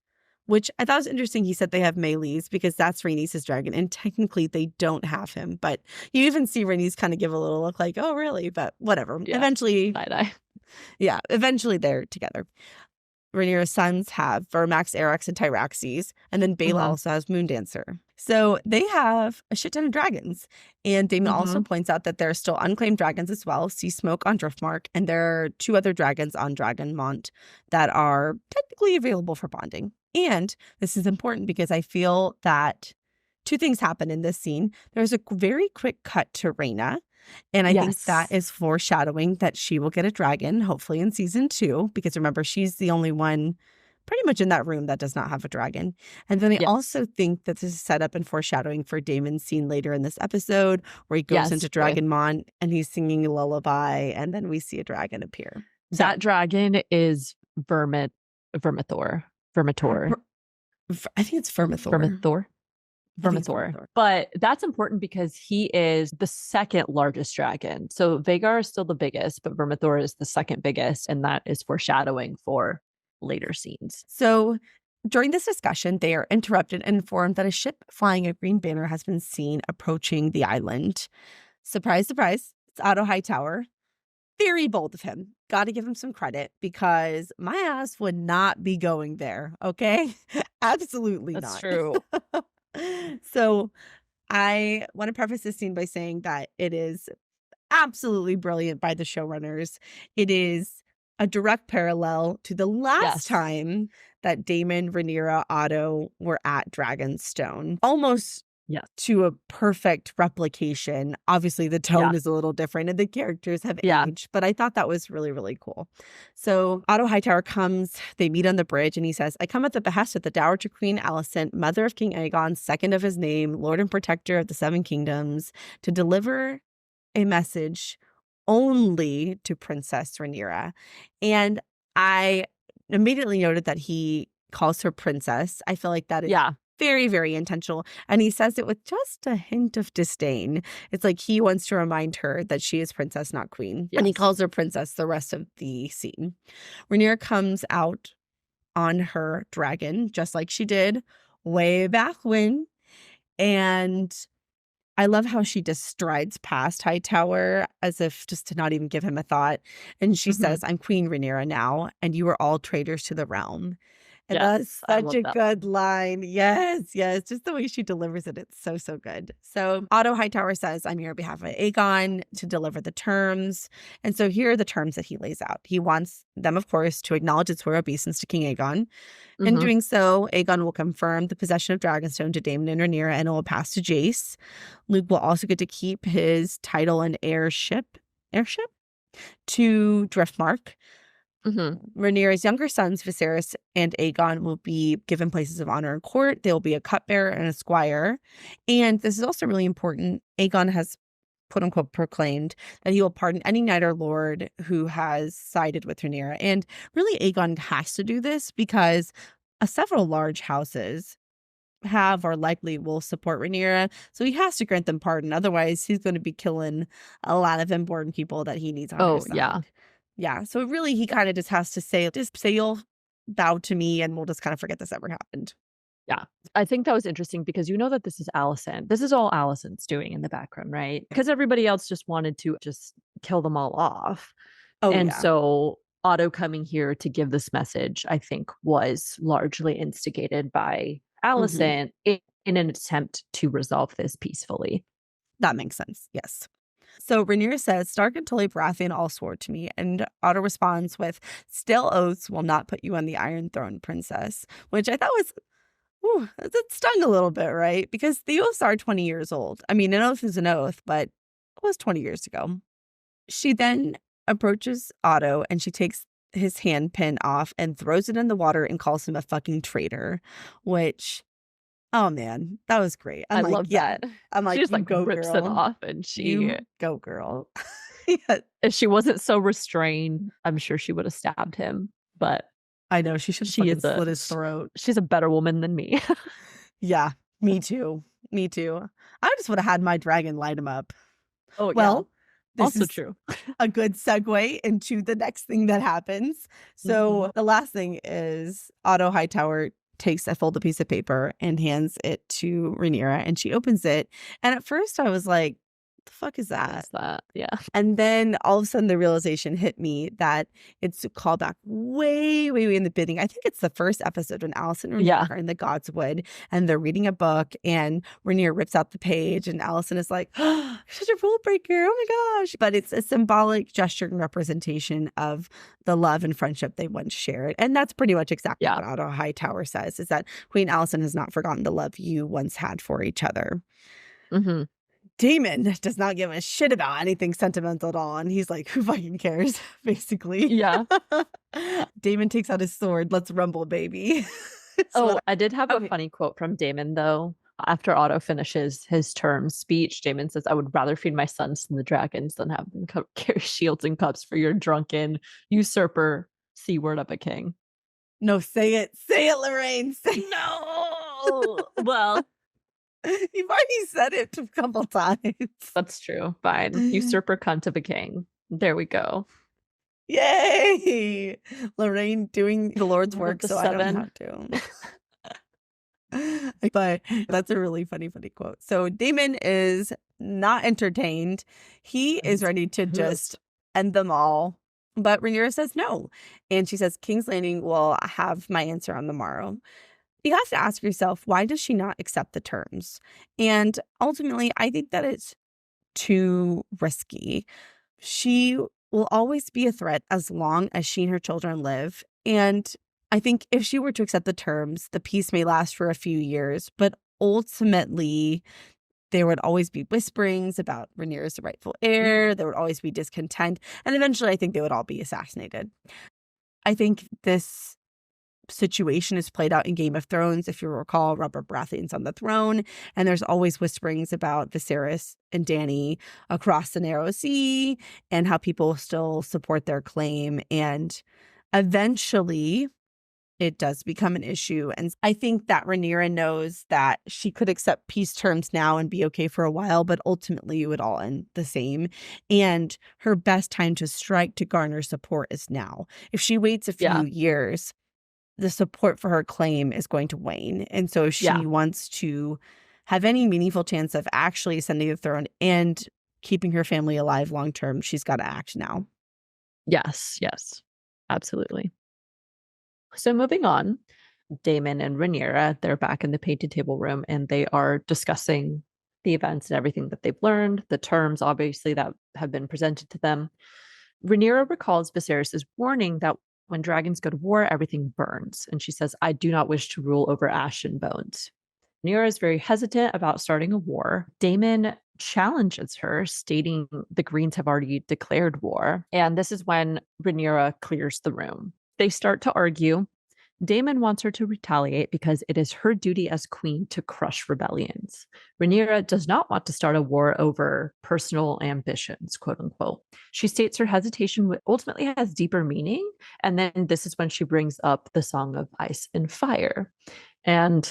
which I thought was interesting. He said they have Melees because that's Rhaenys' dragon, and technically they don't have him. But you even see Rhaenys kind of give a little look like, oh, really? But whatever. Yeah. Eventually, Side-eye. Yeah, eventually they're together. Rhaenyra's sons have Vermax, Arax, and Tyraxes, and then Baela also has Moondancer. So they have a shit ton of dragons. And Daemon also points out that there are still unclaimed dragons as well, Sea Smoke on Driftmark, and there are 2 other dragons on Dragonmont that are technically available for bonding. And this is important because I feel that 2 things happen in this scene. There's a very quick cut to Rhaena. And I think that is foreshadowing that she will get a dragon, hopefully in season 2, because remember, she's the only one pretty much in that room that does not have a dragon. And then I also think that this is set up and foreshadowing for Daemon's scene later in this episode where he goes into Dragonmont and he's singing a lullaby and then we see a dragon appear. That dragon is Vermithor. I think it's Vermithor. Vermithor. But that's important because he is the second largest dragon. So Vhagar is still the biggest, but Vermithor is the second biggest. And that is foreshadowing for later scenes. So during this discussion, they are interrupted and informed that a ship flying a green banner has been seen approaching the island. Surprise, surprise, it's Otto Hightower. Very bold of him. Got to give him some credit because my ass would not be going there, okay? Absolutely not. That's true. So I want to preface this scene by saying that it is absolutely brilliant by the showrunners. It is a direct parallel to the last time that Daemon, Rhaenyra, Otto were at Dragonstone. Almost to a perfect replication. Obviously, the tone is a little different and the characters have aged, but I thought that was really, really cool. So Otto Hightower comes, they meet on the bridge, and he says, I come at the behest of the Dowager Queen Alicent, mother of King Aegon, second of his name, Lord and Protector of the Seven Kingdoms, to deliver a message only to Princess Rhaenyra. And I immediately noted that he calls her princess. I feel like that is very, very intentional. And he says it with just a hint of disdain. It's like he wants to remind her that she is princess, not queen. And he calls her princess the rest of the scene. Rhaenyra comes out on her dragon, just like she did way back when. And I love how she just strides past Hightower as if just to not even give him a thought. And she says, I'm Queen Rhaenyra now, and you are all traitors to the realm. And that's such a good line. Yes, yes. Just the way she delivers it. It's so, so good. So Otto Hightower says, I'm here on behalf of Aegon to deliver the terms. And so here are the terms that he lays out. He wants them, of course, to acknowledge its royal obeisance to King Aegon. In doing so, Aegon will confirm the possession of Dragonstone to Daemon and Rhaenyra, and it will pass to Jace. Luke will also get to keep his title and airship to Driftmark. Rhaenyra's younger sons, Viserys and Aegon, will be given places of honor in court. They will be a cupbearer and a squire. And this is also really important. Aegon has, quote unquote, proclaimed that he will pardon any knight or lord who has sided with Rhaenyra. And really, Aegon has to do this because several large houses have or likely will support Rhaenyra. So he has to grant them pardon. Otherwise, he's going to be killing a lot of important people that he needs on his side. Yeah. So really, he kind of just has to say you'll bow to me and we'll just kind of forget this ever happened. Yeah. I think that was interesting because you know that this is Alicent. This is all Alicent's doing in the background, right? Because everybody else just wanted to just kill them all off. So Otto coming here to give this message, I think, was largely instigated by Alicent in an attempt to resolve this peacefully. That makes sense. Yes. So Rhaenyra says, Stark and Tully Baratheon all swore to me. And Otto responds with, still oaths will not put you on the Iron Throne, princess. Which I thought was, it stung a little bit, right? Because the oaths are 20 years old. I mean, an oath is an oath, but it was 20 years ago. She then approaches Otto and she takes his hand pin off and throws it in the water and calls him a fucking traitor, which... Oh man, that was great. I love that. I'm like, she just go, rips girl. it off, and you go, girl. If she wasn't so restrained, I'm sure she would have stabbed him. But I know she should. Slit his throat. She's a better woman than me. Yeah, me too. Me too. I just would have had my dragon light him up. Oh well, yeah. Also true. A good segue into the next thing that happens. So the last thing is Otto Hightower takes a folded piece of paper and hands it to Rhaenyra, and she opens it. And at first I was like, the the fuck is that? What's that? Yeah. And then all of a sudden the realization hit me that it's a callback way, way, way in the beginning. I think it's the first episode when Allison and Rhaenyra are in the Godswood and they're reading a book and Rhaenyra rips out the page and Allison is like, oh, such a rule breaker. Oh my gosh. But it's a symbolic gesture and representation of the love and friendship they once shared. And that's pretty much exactly what Otto Hightower says, is that Queen Allison has not forgotten the love you once had for each other. Mm-hmm. Damon does not give a shit about anything sentimental at all. And he's like, who fucking cares, basically. Yeah. Damon takes out his sword. Let's rumble, baby. I did have a funny quote from Damon, though. After Otto finishes his term speech, Damon says, I would rather feed my sons to the dragons than have them carry shields and cups for your drunken usurper C-word of a king. No, say it. Say it, Lorraine. Say it. No. Well, you've already said it a couple times. That's true. Fine. Usurper cunt of a king. There we go. Yay! Lorraine doing the Lord's work, so I don't have to. But that's a really funny quote. So Damon is not entertained. He is ready to just end them all. But Rhaenyra says no. And she says, King's Landing will have my answer on the morrow. You have to ask yourself, why does she not accept the terms? And ultimately, I think that it's too risky. She will always be a threat as long as she and her children live. And I think if she were to accept the terms, the peace may last for a few years, but ultimately there would always be whisperings about Rhaenyra as the rightful heir. There would always be discontent. And eventually I think they would all be assassinated. I think this situation is played out in Game of Thrones. If you recall, Robert Baratheon's on the throne, and there's always whisperings about Viserys and Dany across the Narrow Sea and how people still support their claim. And eventually it does become an issue. And I think that Rhaenyra knows that she could accept peace terms now and be okay for a while, but ultimately it would all end the same. And her best time to strike to garner support is now. If she waits a few years, the support for her claim is going to wane. And so if she wants to have any meaningful chance of actually ascending the throne and keeping her family alive long term, she's got to act now. Yes, absolutely. So moving on, Daemon and Rhaenyra, they're back in the painted table room and they are discussing the events and everything that they've learned, the terms obviously that have been presented to them. Rhaenyra recalls Viserys' warning that when dragons go to war, everything burns. And she says, I do not wish to rule over ash and bones. Rhaenyra is very hesitant about starting a war. Daemon challenges her, stating the Greens have already declared war. And this is when Rhaenyra clears the room. They start to argue. Daemon wants her to retaliate because it is her duty as queen to crush rebellions. Rhaenyra does not want to start a war over personal ambitions, quote unquote. She states her hesitation ultimately has deeper meaning. And then this is when she brings up the Song of Ice and Fire. And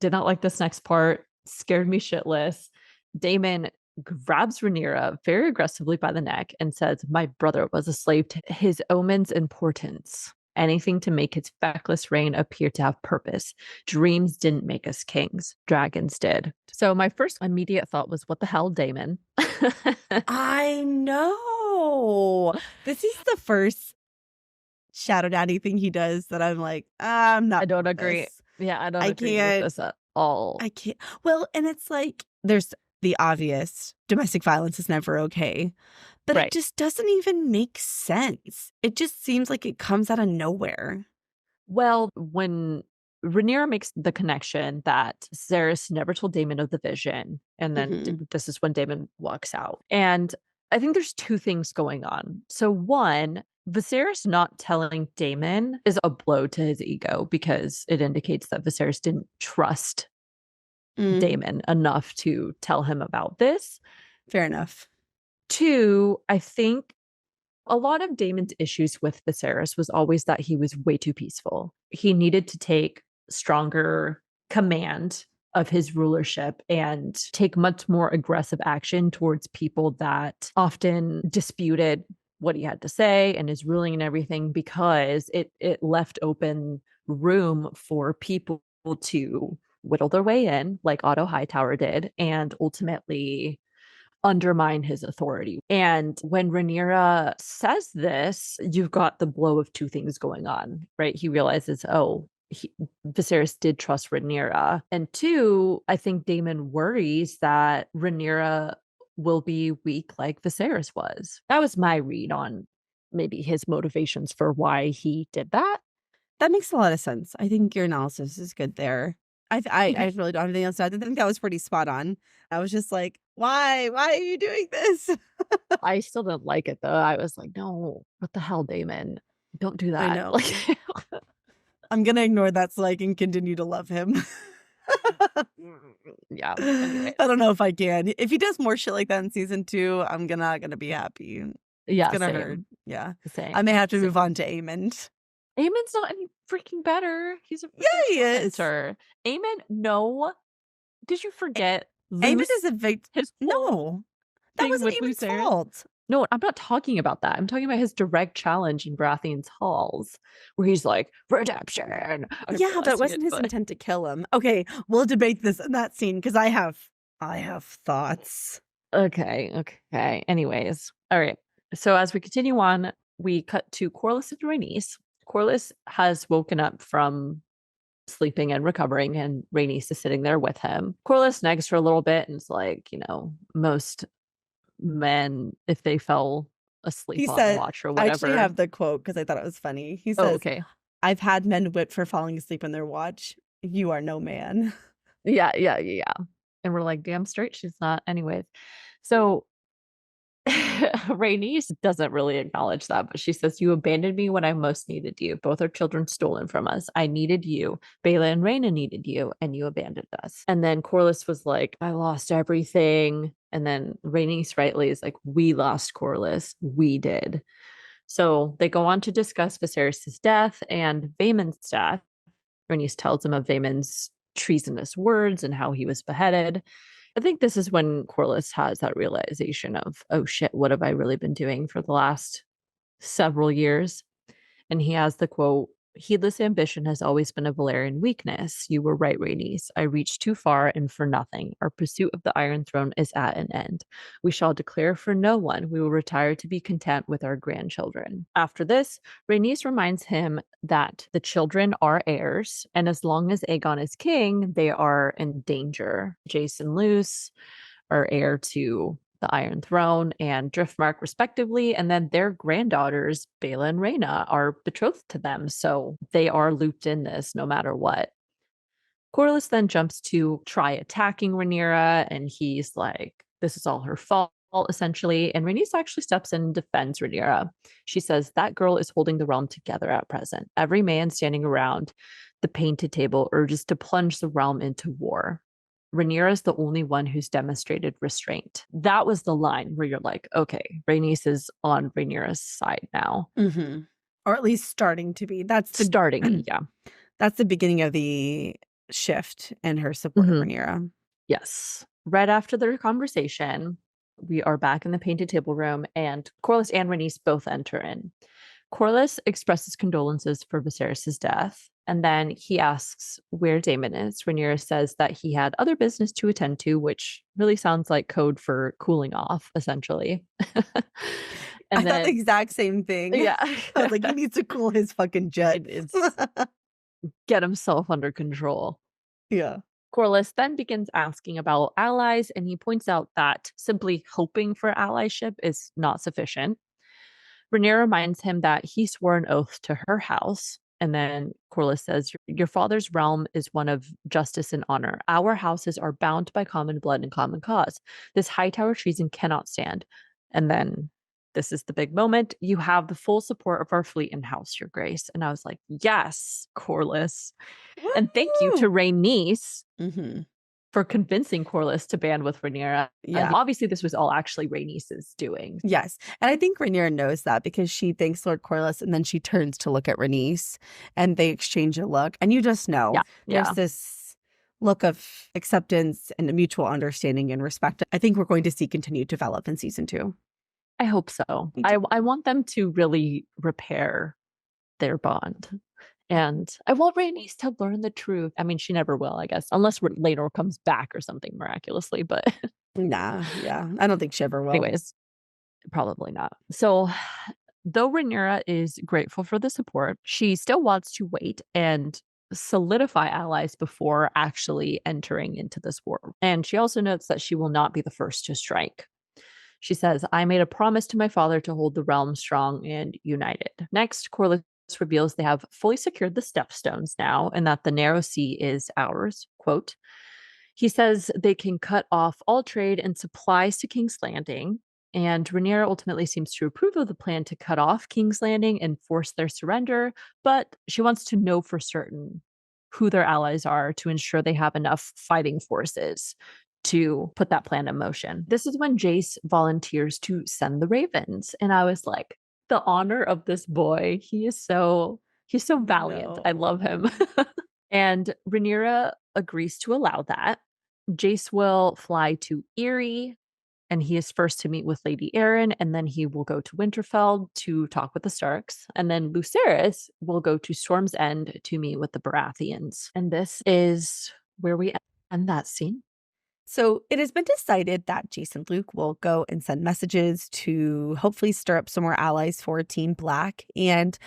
did not like this next part, scared me shitless. Daemon grabs Rhaenyra very aggressively by the neck and says, my brother was a slave to his omen's importance. Anything to make his feckless reign appear to have purpose. Dreams didn't make us kings. Dragons did. So my first immediate thought was, what the hell, Daemon? I know. This is the first shadow daddy thing he does that I'm like, I'm not. I don't agree. Yeah, I don't agree with this at all. I can't. Well, and it's like, there's the obvious domestic violence is never okay. But it just doesn't even make sense. It just seems like it comes out of nowhere. Well, when Rhaenyra makes the connection that Viserys never told Daemon of the vision, and then this is when Daemon walks out. And I think there's two things going on. So one, Viserys not telling Daemon is a blow to his ego because it indicates that Viserys didn't trust Daemon enough to tell him about this. Fair enough. Two, I think a lot of Daemon's issues with Viserys was always that he was way too peaceful. He needed to take stronger command of his rulership and take much more aggressive action towards people that often disputed what he had to say and his ruling and everything, because it left open room for people to whittle their way in, like Otto Hightower did, and ultimately undermine his authority. And when Rhaenyra says this, you've got the blow of two things going on, right? He realizes, Viserys did trust Rhaenyra. And two, I think Daemon worries that Rhaenyra will be weak like Viserys was. That was my read on maybe his motivations for why he did that. That makes a lot of sense. I think your analysis is good there. I really don't have anything else to add. I think that was pretty spot on. I was just like, why? Why are you doing this? I still didn't like it though. I was like, no, what the hell, Daemon? Don't do that. I know. Like, I'm gonna ignore that so I can continue to love him. Yeah. Anyway. I don't know if I can. If he does more shit like that in season 2, I'm gonna be happy. Yeah, it's gonna same. hurt. Yeah, same. I may have to move on to Aemmond. Aemond's not any freaking better. He's a he is. Aemmond, no. Did you forget? Aemmond is a victim. No, that wasn't Aemond's fault. No, I'm not talking about that. I'm talking about his direct challenge in Baratheon's halls, where he's like, redemption. Yeah, that wasn't his intent to kill him. Okay, we'll debate this in that scene because I have thoughts. Okay. Anyways, all right. So as we continue on, we cut to Corlys and Rhaenys. Corlys has woken up from sleeping and recovering, and Rhaenys is sitting there with him. Corlys nags for a little bit and is like, most men, if they fell asleep on watch or whatever. I actually have the quote because I thought it was funny. He says, okay, I've had men whipped for falling asleep on their watch. You are no man. Yeah. And we're like, damn straight she's not. Anyways, so Rhaenys doesn't really acknowledge that, but she says, you abandoned me when I most needed you. Both our children stolen from us. I needed you. Baela and Rhaena needed you, and you abandoned us. And then Corlys was like, I lost everything. And then Rhaenys rightly is like, we lost Corlys. We did. So they go on to discuss Viserys' death and Vaemon's death. Rhaenys tells him of Vaemon's treasonous words and how he was beheaded. I think this is when Corlys has that realization of, oh shit, what have I really been doing for the last several years? And he has the quote, heedless ambition has always been a Valyrian weakness. You were right, Rhaenys. I reached too far and for nothing. Our pursuit of the Iron Throne is at an end. We shall declare for no one. We will retire to be content with our grandchildren. After this, Rhaenys reminds him that the children are heirs, and as long as Aegon is king, they are in danger. Jace and Luce are heir to the Iron Throne and Driftmark, respectively, and then their granddaughters, Baela and Rhaena, are betrothed to them, so they are looped in this no matter what. Corlys then jumps to try attacking Rhaenyra, and he's like, this is all her fault, essentially, and Rhaenys actually steps in and defends Rhaenyra. She says, that girl is holding the realm together at present. Every man standing around the painted table urges to plunge the realm into war. Rhaenyra is the only one who's demonstrated restraint. That was the line where you're like, okay, Rhaenys is on Rhaenyra's side now. Mm-hmm. Or at least starting to be. That's the starting, yeah. That's the beginning of the shift in her support of Rhaenyra. Yes. Right after their conversation, we are back in the painted table room, and Corlys and Rhaenys both enter in. Corlys expresses condolences for Viserys' death, and then he asks where Daemon is. Rhaenyra says that he had other business to attend to, which really sounds like code for cooling off, essentially. I thought the exact same thing. Yeah. I was like, he needs to cool his fucking jet. Get himself under control. Yeah. Corlys then begins asking about allies, and he points out that simply hoping for allyship is not sufficient. Rhaenyra reminds him that he swore an oath to her house. And then Corlys says, your father's realm is one of justice and honor. Our houses are bound by common blood and common cause. This Hightower treason cannot stand. And then this is the big moment. You have the full support of our fleet and house, your grace. And I was like, yes, Corlys. Woo! And thank you to Rhaenys for convincing Corlys to band with Rhaenyra. Yeah. And obviously, this was all actually Rhaenys' doing. Yes. And I think Rhaenyra knows that because she thanks Lord Corlys and then she turns to look at Rhaenys and they exchange a look. And you just know there's this look of acceptance and a mutual understanding and respect. I think we're going to see continue to develop in season 2. I hope so. I want them to really repair their bond And I want Rhaenys to learn the truth. I mean, she never will, I guess, unless Rhaenyra comes back or something miraculously. But Nah, yeah. I don't think she ever will. anyways, probably not. So though Rhaenyra is grateful for the support, she still wants to wait and solidify allies before actually entering into this war. And she also notes that she will not be the first to strike. She says, I made a promise to my father to hold the realm strong and united. Next, Corlys reveals they have fully secured the stepstones now and that the narrow sea is ours. Quote, he says they can cut off all trade and supplies to King's Landing. And Rhaenyra ultimately seems to approve of the plan to cut off King's Landing and force their surrender, but she wants to know for certain who their allies are to ensure they have enough fighting forces to put that plan in motion. This is when Jace volunteers to send the ravens. And I was like, the honor of this boy, he's so valiant. I love him. And Rhaenyra agrees to allow that. Jace will fly to Erie, and he is first to meet with Lady Arryn, and then he will go to Winterfell to talk with the Starks, and then Lucerys will go to Storm's End to meet with the Baratheons. And this is where we end that scene. So it has been decided that Jace and Luke will go and send messages to hopefully stir up some more allies for Team Black. And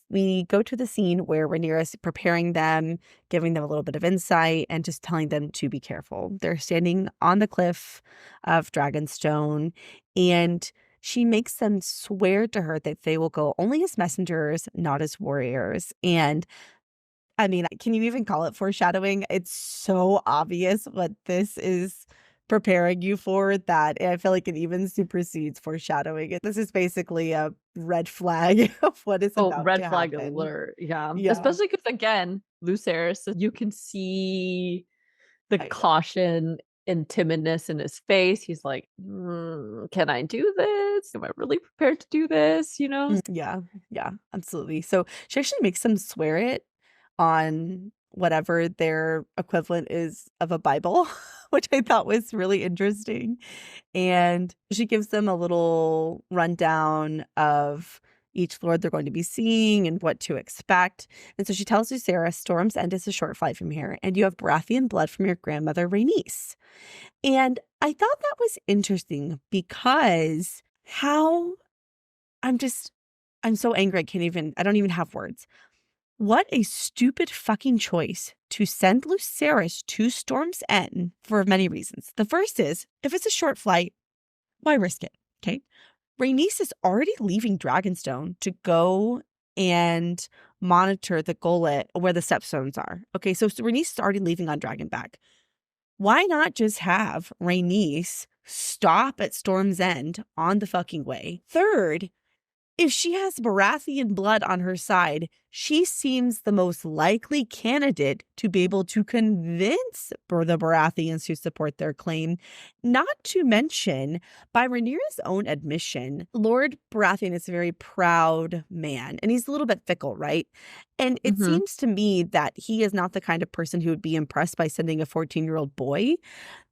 we go to the scene where Rhaenyra is preparing them, giving them a little bit of insight, and just telling them to be careful. They're standing on the cliff of Dragonstone, and she makes them swear to her that they will go only as messengers, not as warriors. And I mean, can you even call it foreshadowing? It's so obvious what this is preparing you for that I feel like it even supersedes foreshadowing. This is basically a red flag of what is about red to flag happen. alert. Yeah. Especially because, again, Lucerys, you can see the caution and timidness in his face. He's like, can I do this? Am I really prepared to do this? You know? Yeah, absolutely. So she actually makes them swear it on whatever their equivalent is of a Bible, which I thought was really interesting. And she gives them a little rundown of each lord they're going to be seeing and what to expect. And so she tells Lucerys, Storm's End is a short flight from here, and you have Baratheon blood from your grandmother Rhaenys. And I thought that was interesting because I'm so angry I don't even have words. What a stupid fucking choice to send Lucerys to Storm's End for many reasons. The first is, if it's a short flight, why risk it? Okay. Rhaenys is already leaving Dragonstone to go and monitor the gullet where the stepstones are. Okay, so Rhaenys is already leaving on Dragonback. Why not just have Rhaenys stop at Storm's End on the fucking way? Third, if she has Baratheon blood on her side, she seems the most likely candidate to be able to convince the Baratheons to support their claim. Not to mention, by Rhaenyra's own admission, Lord Baratheon is a very proud man, and he's a little bit fickle, right? And it seems to me that he is not the kind of person who would be impressed by sending a 14-year-old boy.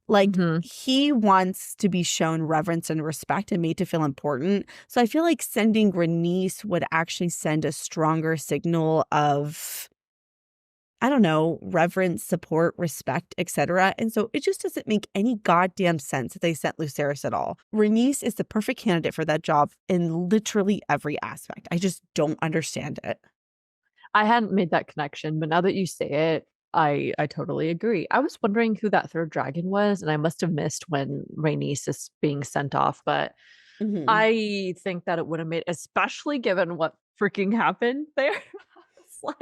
Like, he wants to be shown reverence and respect and made to feel important. So I feel like sending Rhaenys would actually send a stronger signal of, I don't know, reverence, support, respect, etc. And so it just doesn't make any goddamn sense that they sent Lucerys at all. Rhaenys is the perfect candidate for that job in literally every aspect. I just don't understand it. I hadn't made that connection, but now that you say it, I totally agree. I was wondering who that third dragon was, and I must have missed when Rhaenys is being sent off, but I think that it would have made, especially given what freaking happened there. It's like,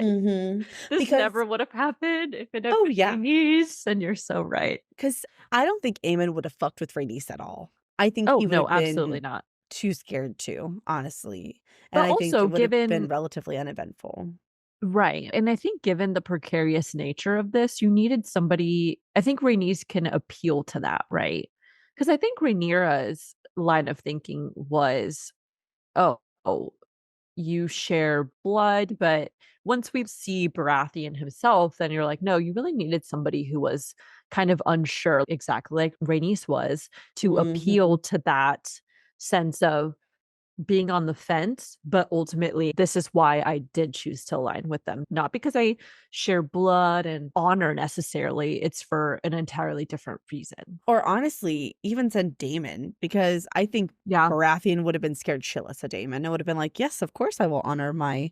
this never would have happened if it had been Rhaenys, and you're so right. Because I don't think Aemond would have fucked with Rhaenys at all. I think he would have absolutely been not. too scared to, honestly. But and I think also, it would have been relatively uneventful. Right. And I think given the precarious nature of this, you needed somebody, I think Rhaenys can appeal to that, right? Because I think Rhaenyra's line of thinking was, oh, you share blood, but once we see Baratheon himself, then you're like, no, you really needed somebody who was kind of unsure, exactly like Rhaenys was, to appeal to that sense of, being on the fence, but ultimately, this is why I did choose to align with them. Not because I share blood and honor necessarily, it's for an entirely different reason. Or honestly, even send Daemon, because I think Yeah. Baratheon would have been scared shitless of Daemon. It would have been like, yes, of course I will honor my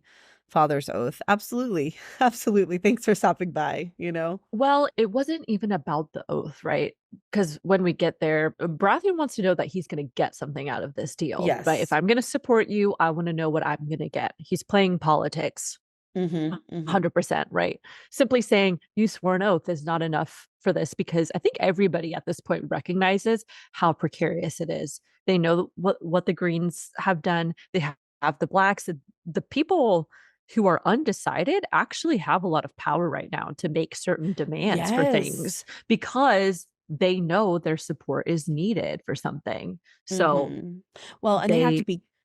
father's oath. Absolutely. Absolutely. Thanks for stopping by, you know? Well, it wasn't even about the oath, right? Because when we get there, Baratheon wants to know that he's going to get something out of this deal. But if Yes. I'm going to support you, I want to know what I'm going to get. He's playing politics. Mm-hmm. Mm-hmm. 100%, right? Simply saying you swore an oath is not enough for this because I think everybody at this point recognizes how precarious it is. They know what the Greens have done. They have the Blacks. The people who are undecided actually have a lot of power right now to make certain demands for things Yes. because they know their support is needed for something. So Mm-hmm. Well, and they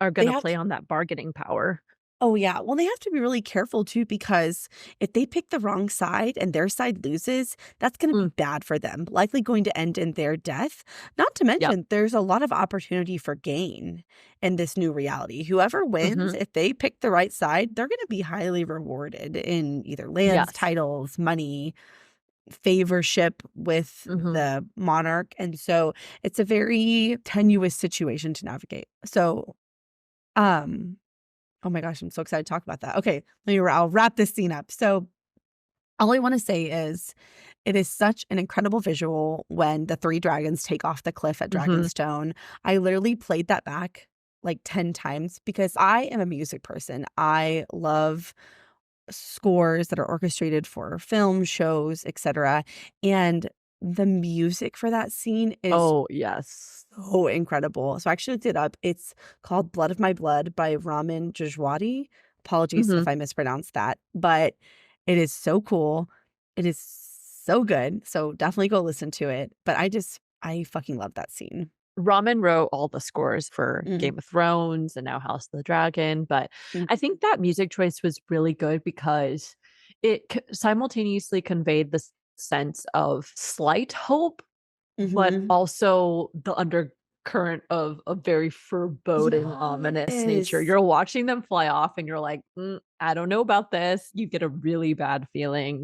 are they going to have play to, on that bargaining power. oh yeah. Well, they have to be really careful too, because if they pick the wrong side and their side loses, that's going to be Mm, bad for them, likely going to end in their death. Not to yeah. mention, there's a lot of opportunity for gain in this new reality. Whoever wins, Hmm. if they pick the right side, they're going to be highly rewarded in either lands, Yes. titles, money, favorship with Hmm. the monarch. And so it's a very tenuous situation to navigate. So, um, oh my gosh, I'm so excited to talk about that. Okay, I'll wrap this scene up. So all I want to say is it is such an incredible visual when the three dragons take off the cliff at Hmm. Dragonstone. I literally played that back like 10 times because I am a music person. I love scores that are orchestrated for film, shows, etc. And the music for that scene is Oh, yes. so incredible. So I actually looked it up. It's called Blood of My Blood by Ramin Djawadi. Apologies Hmm. if I mispronounced that, but it is so cool. It is so good. So definitely go listen to it. But I fucking love that scene. Ramen wrote all the scores for Mm, Game of Thrones and now House of the Dragon. But mm, I think that music choice was really good because it simultaneously conveyed this sense of slight hope, but mm-hmm. also the undercurrent of a very foreboding, ominous nature. Yes. You're watching them fly off and you're like, I don't know about this. You get a really bad feeling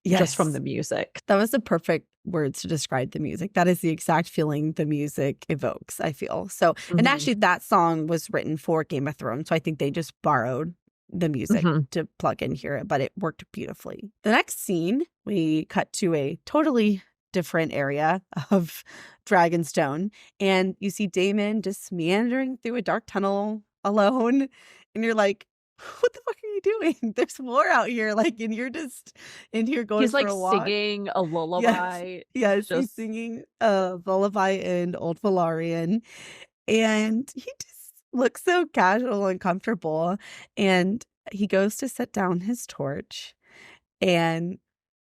just from the Yes. music. That was the perfect words to describe the music. That is the exact feeling the music evokes, I feel. So, and Hmm. actually, that song was written for Game of Thrones. So I think they just borrowed the music Hmm. to plug in here, but it worked beautifully. The next scene, we cut to a totally different area of Dragonstone, and you see Daemon just meandering through a dark tunnel alone. And you're like, what the fuck are you doing? There's war out here. Like, and you're just in here going He's for like a walk. singing a Yes. lullaby. Yes, he's Just singing lullaby in Old Valarian, and he just looks so casual and comfortable, and he goes to set down his torch, and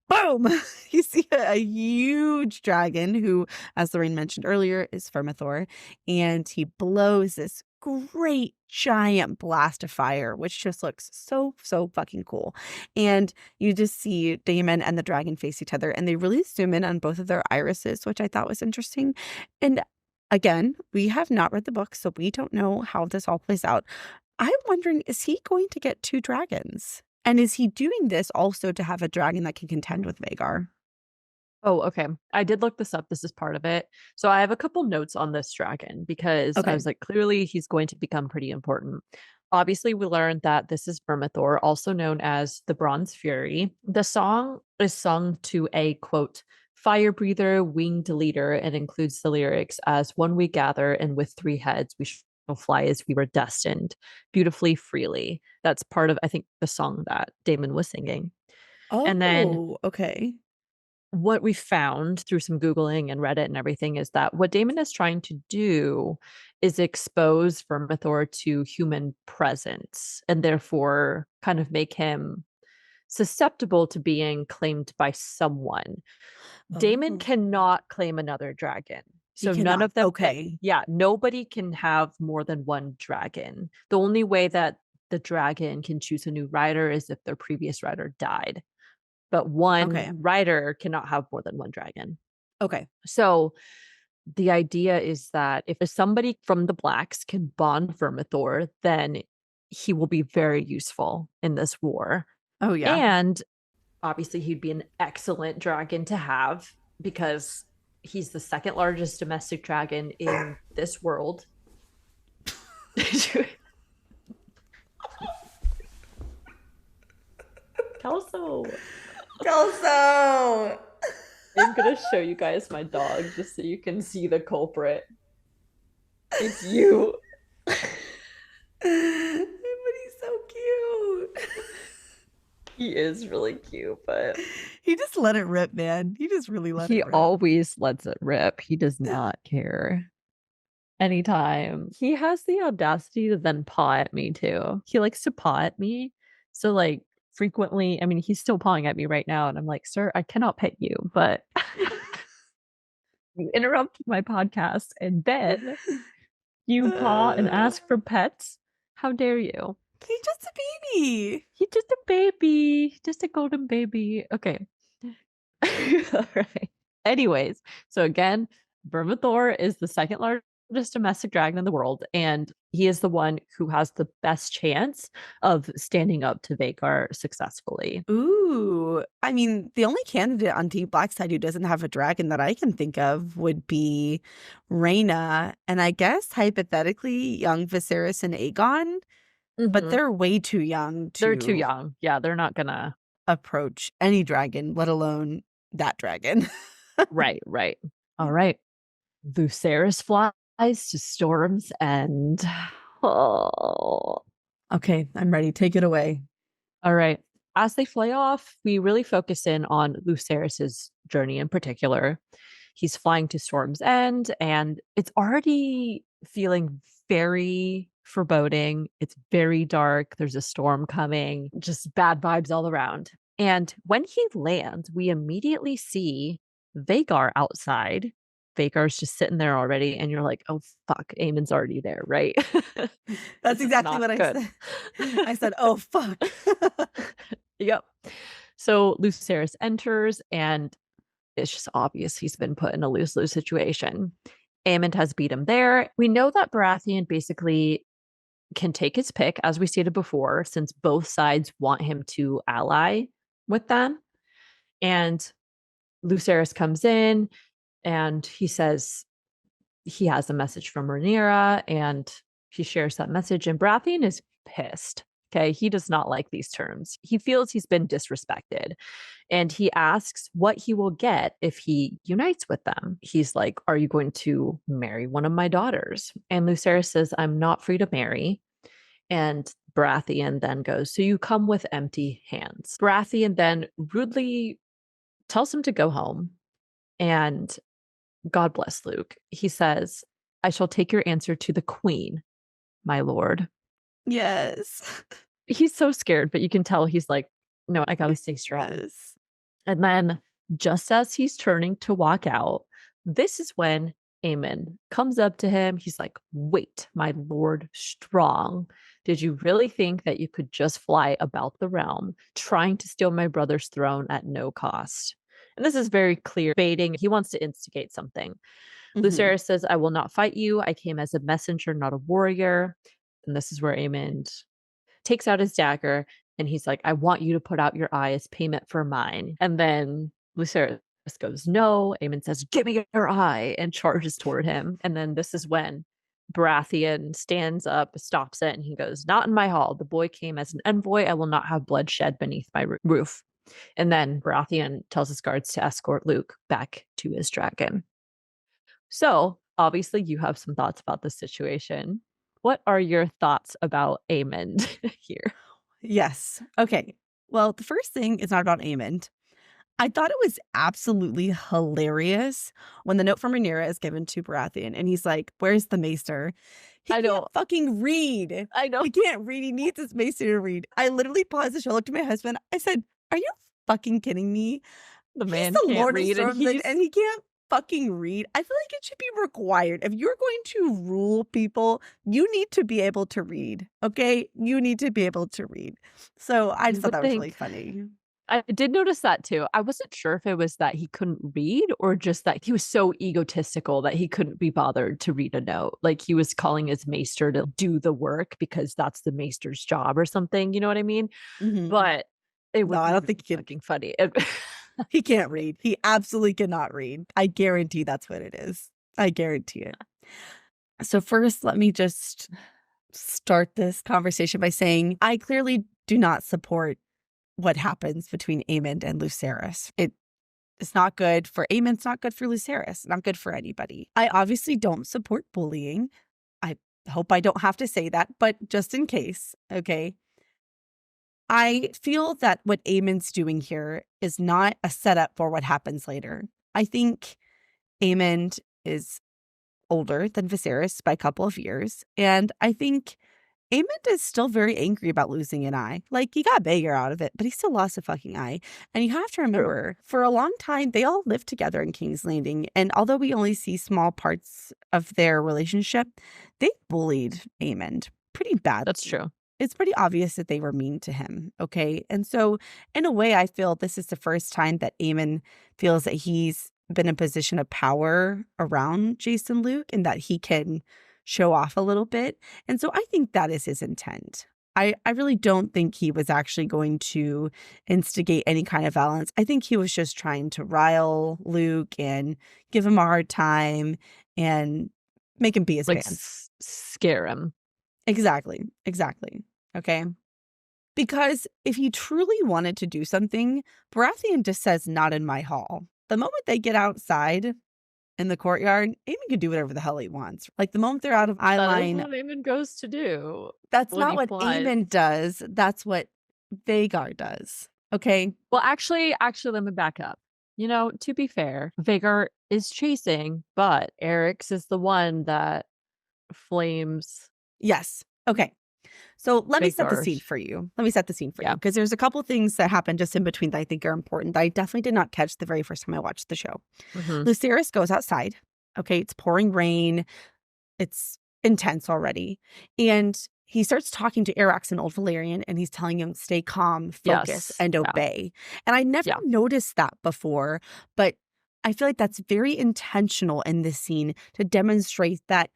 boom, you see a huge dragon who, as Lorraine mentioned earlier, is Vermithor, and he blows this great giant blast of fire, which just looks so fucking cool. And you just see Daemon and the dragon face each other, and they really zoom in on both of their irises, which I thought was interesting. And again, we have not read the book, so we don't know how this all plays out. I'm wondering, is he going to get two dragons? And is he doing this also to have a dragon that can contend with Vhagar? oh, okay. I did look this up. This is part of it. So I have a couple notes on this dragon because I Okay. was like, clearly he's going to become pretty important. Obviously, we learned that this is Vermithor, also known as the Bronze Fury. The song is sung to a quote, fire breather, winged leader, and includes the lyrics as one we gather, and with three heads we shall fly as we were destined, beautifully freely. That's part of, I think, the song that Damon was singing. And then Oh, okay. what we found through some Googling and Reddit and everything is that what Damon is trying to do is expose Vermithor to human presence and therefore kind of make him susceptible to being claimed by someone. Damon Oh, cannot claim another dragon. he So none cannot. of them can, Okay. yeah, nobody can have more than one dragon. The only way that the dragon can choose a new rider is if their previous rider died, but one Okay. rider cannot have more than one dragon. Okay. So the idea is that if somebody from the Blacks can bond Vermithor, then he will be very useful in this war. Oh, yeah. And obviously, he'd be an excellent dragon to have because he's the second largest domestic dragon in this world. Kelso. Kelso. I'm going to show you guys my dog just so you can see the culprit. It's you. But he's so cute. He is really cute, but he just let it rip, man. He just really let it rip. He always lets it rip. He does not care. Anytime. He has the audacity to then paw at me too. He likes to paw at me. So like frequently, I mean, he's still pawing at me right now. And I'm like, sir, I cannot pet you, but you interrupt my podcast and then you paw and ask for pets. How dare you? He's just a baby. He's just a baby. Just a golden baby. Okay. All right. Anyways, so again, Vermithor is the second largest domestic dragon in the world, and he is the one who has the best chance of standing up to Vhagar successfully. Ooh, I mean, the only candidate on Team Black side who doesn't have a dragon that I can think of would be Rhaenyra, and I guess hypothetically young Viserys and Aegon, but they're way too young. They're too young. Yeah, they're not gonna approach any dragon, let alone that dragon. Right. All right. Lucerys flies to Storm's End. Oh. Okay, I'm ready. Take it away. All right. As they fly off, we really focus in on Lucerys's journey in particular. He's flying to Storm's End, and it's already feeling very foreboding. It's very dark. There's a storm coming, just bad vibes all around. And when he lands, we immediately see Vhagar outside. Vhagar's just sitting there already, and you're like, oh, fuck, Aemond's already there, right? That's exactly what I said. I said, oh, fuck. Yep. So Lucerys enters, and it's just obvious he's been put in a lose-lose situation. Aemond has beat him there. We know that Baratheon basically can take his pick, as we stated before, since both sides want him to ally with them. And Lucerys comes in and he says he has a message from Rhaenyra, and he shares that message, and Baratheon is pissed. Okay, he does not like these terms. He feels he's been disrespected, and he asks what he will get if he unites with them. He's like, are you going to marry one of my daughters? And Lucerys says, I'm not free to marry. And Baratheon then goes, so you come with empty hands. Baratheon then rudely tells him to go home. And God bless Luke. He says, I shall take your answer to the queen, my lord. Yes. He's so scared, but you can tell he's like, no, I gotta stay strong. Yes. And then just as he's turning to walk out, this is when Aemond comes up to him. He's like, wait, my lord strong. Did you really think that you could just fly about the realm, trying to steal my brother's throne at no cost? And this is very clear baiting. He wants to instigate something. Lucerys says, I will not fight you. I came as a messenger, not a warrior. And this is where Aemond takes out his dagger and he's like, I want you to put out your eye as payment for mine. And then Lucerys goes, no. Aemond says, give me your eye, and charges toward him. And then this is when Baratheon stands up, stops it, and he goes, not in my hall. The boy came as an envoy. I will not have blood shed beneath my roof. And then Baratheon tells his guards to escort Luke back to his dragon. So obviously you have some thoughts about this situation. What are your thoughts about Aemond here? Yes. Okay. Well, the first thing is not about Aemond. I thought it was absolutely hilarious when the note from Rhaenyra is given to Baratheon and he's like, where's the maester? He can't fucking read. I know. He can't read. He needs his maester to read. I literally paused the show, looked at my husband. I said, are you fucking kidding me? The man he's the can't Lord read and he can't fucking read. I feel like it should be required. If you're going to rule people, you need to be able to read. Okay? You need to be able to read. So I just thought that was really funny. I did notice that too. I wasn't sure if it was that he couldn't read or just that he was so egotistical that he couldn't be bothered to read a note. Like he was calling his maester to do the work because that's the maester's job or something. You know what I mean? But it No, was I don't really think he can. fucking funny. He can't read. He absolutely cannot read. I guarantee that's what it is. I guarantee it. So first, let me just start this conversation by saying I clearly do not support what happens between Aemond and Lucerys. It's not good for Aemond, it's not good for Lucerys, not good for anybody. I obviously don't support bullying. I hope I don't have to say that, but just in case, okay? I feel that what Aemond's doing here is not a setup for what happens later. I think Aemond is older than Viserys by a couple of years, and I think Aemond is still very angry about losing an eye. Like, he got Vhagar out of it, but he still lost a fucking eye. And you have to remember, for a long time, they all lived together in King's Landing. And although we only see small parts of their relationship, they bullied Aemond pretty badly. That's true. It's pretty obvious that they were mean to him, okay? And so, in a way, I feel this is the first time that Aemond feels that he's been in a position of power around Jason Luke and that he can show off a little bit. And so I think that is his intent. I really don't think he was actually going to instigate any kind of violence. I think he was just trying to rile Luke and give him a hard time and make him be his man. Scare him. Exactly. Okay. Because if he truly wanted to do something, Baratheon just says, not in my hall. The moment they get outside in the courtyard, Aemond can do whatever the hell he wants. Like the moment they're out of eye line. That's what Aemond goes to do. That's not what Aemond does. That's what Vhagar does. Okay. Well, actually, let me back up. You know, to be fair, Vhagar is chasing, but Eric's is the one that flames. Yes. Okay. So let me set the scene for you. Because there's a couple things that happen just in between that I think are important that I definitely did not catch the very first time I watched the show. Lucerys goes outside. Okay. It's pouring rain. It's intense already. And he starts talking to Arax in Old Valyrian, and he's telling him, stay calm, focus, and obey. And I never noticed that before, but I feel like that's very intentional in this scene to demonstrate that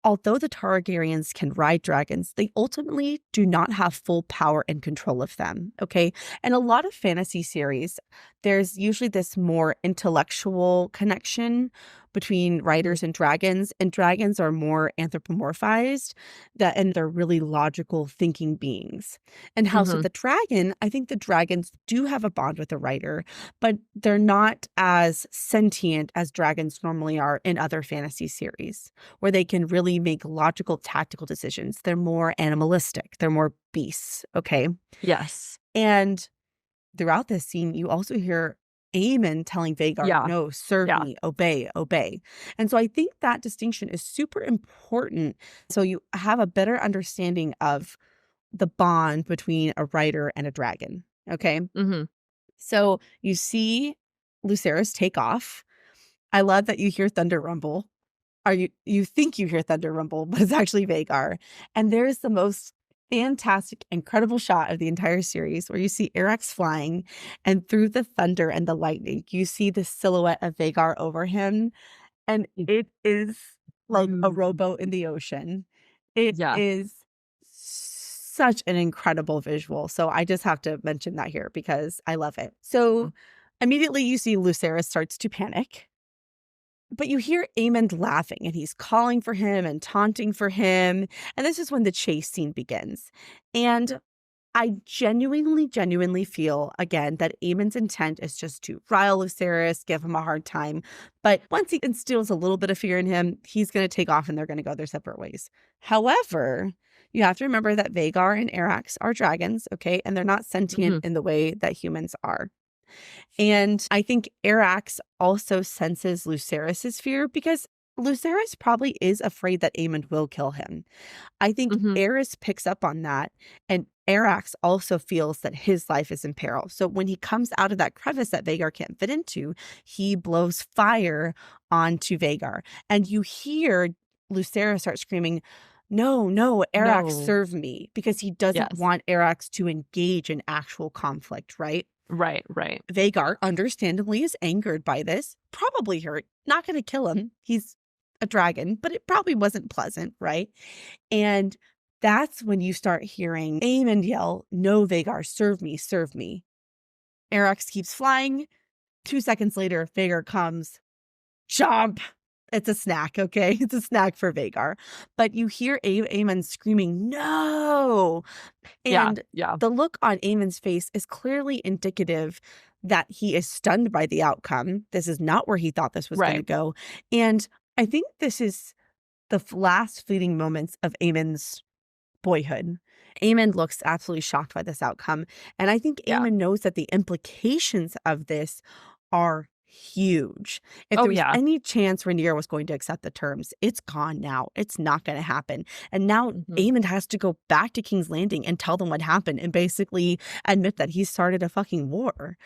although the Targaryens can ride dragons, they ultimately do not have full power and control of them, okay? And a lot of fantasy series, there's usually this more intellectual connection between writers and dragons are more anthropomorphized, and they're really logical thinking beings. And House of the Dragon, I think the dragons do have a bond with the writer, but they're not as sentient as dragons normally are in other fantasy series, where they can really make logical, tactical decisions. They're more animalistic. They're more beasts, okay? Yes. And throughout this scene, you also hear Aemond telling Vhagar, no, serve me, obey. And so I think that distinction is super important. So you have a better understanding of the bond between a writer and a dragon, okay? So you see Lucerys take off. I love that you hear thunder rumble. You think you hear thunder rumble, but it's actually Vhagar. And there's the most fantastic, incredible shot of the entire series where you see Arax flying, and through the thunder and the lightning, you see the silhouette of Vhagar over him. And it is like a rowboat in the ocean. It is such an incredible visual. So I just have to mention that here because I love it. So immediately you see Lucerys starts to panic. But you hear Aemond laughing, and he's calling for him and taunting for him. And this is when the chase scene begins. And I genuinely feel, again, that Aemond's intent is just to rile Lucerys, give him a hard time. But once he instills a little bit of fear in him, he's going to take off and they're going to go their separate ways. However, you have to remember that Vhagar and Arax are dragons, okay? And they're not sentient in the way that humans are. And I think Arax also senses Lucerys' fear because Lucerys probably is afraid that Aemond will kill him. I think Aerys picks up on that, and Arax also feels that his life is in peril. So when he comes out of that crevice that Vhagar can't fit into, he blows fire onto Vhagar. And you hear Lucerys start screaming, no, Arax, serve me, because he doesn't want Arax to engage in actual conflict, right? Right, right. Vhagar, understandably, is angered by this, probably hurt, not going to kill him. He's a dragon, but it probably wasn't pleasant, right? And that's when you start hearing Aemond yell, "No, Vhagar, serve me, serve me." Arax keeps flying. 2 seconds later, Vhagar comes. Chomp! It's a snack, okay? It's a snack for Vhagar. But you hear Aemond screaming, "No!" And yeah. the look on Aemond's face is clearly indicative that he is stunned by the outcome. This is not where he thought this was going to go. And I think this is the last fleeting moments of Aemond's boyhood. Aemond looks absolutely shocked by this outcome. And I think Aemond knows that the implications of this are huge. If there was any chance Rhaenyra was going to accept the terms, it's gone now. It's not going to happen. And now Aemond has to go back to King's Landing and tell them what happened and basically admit that he started a fucking war.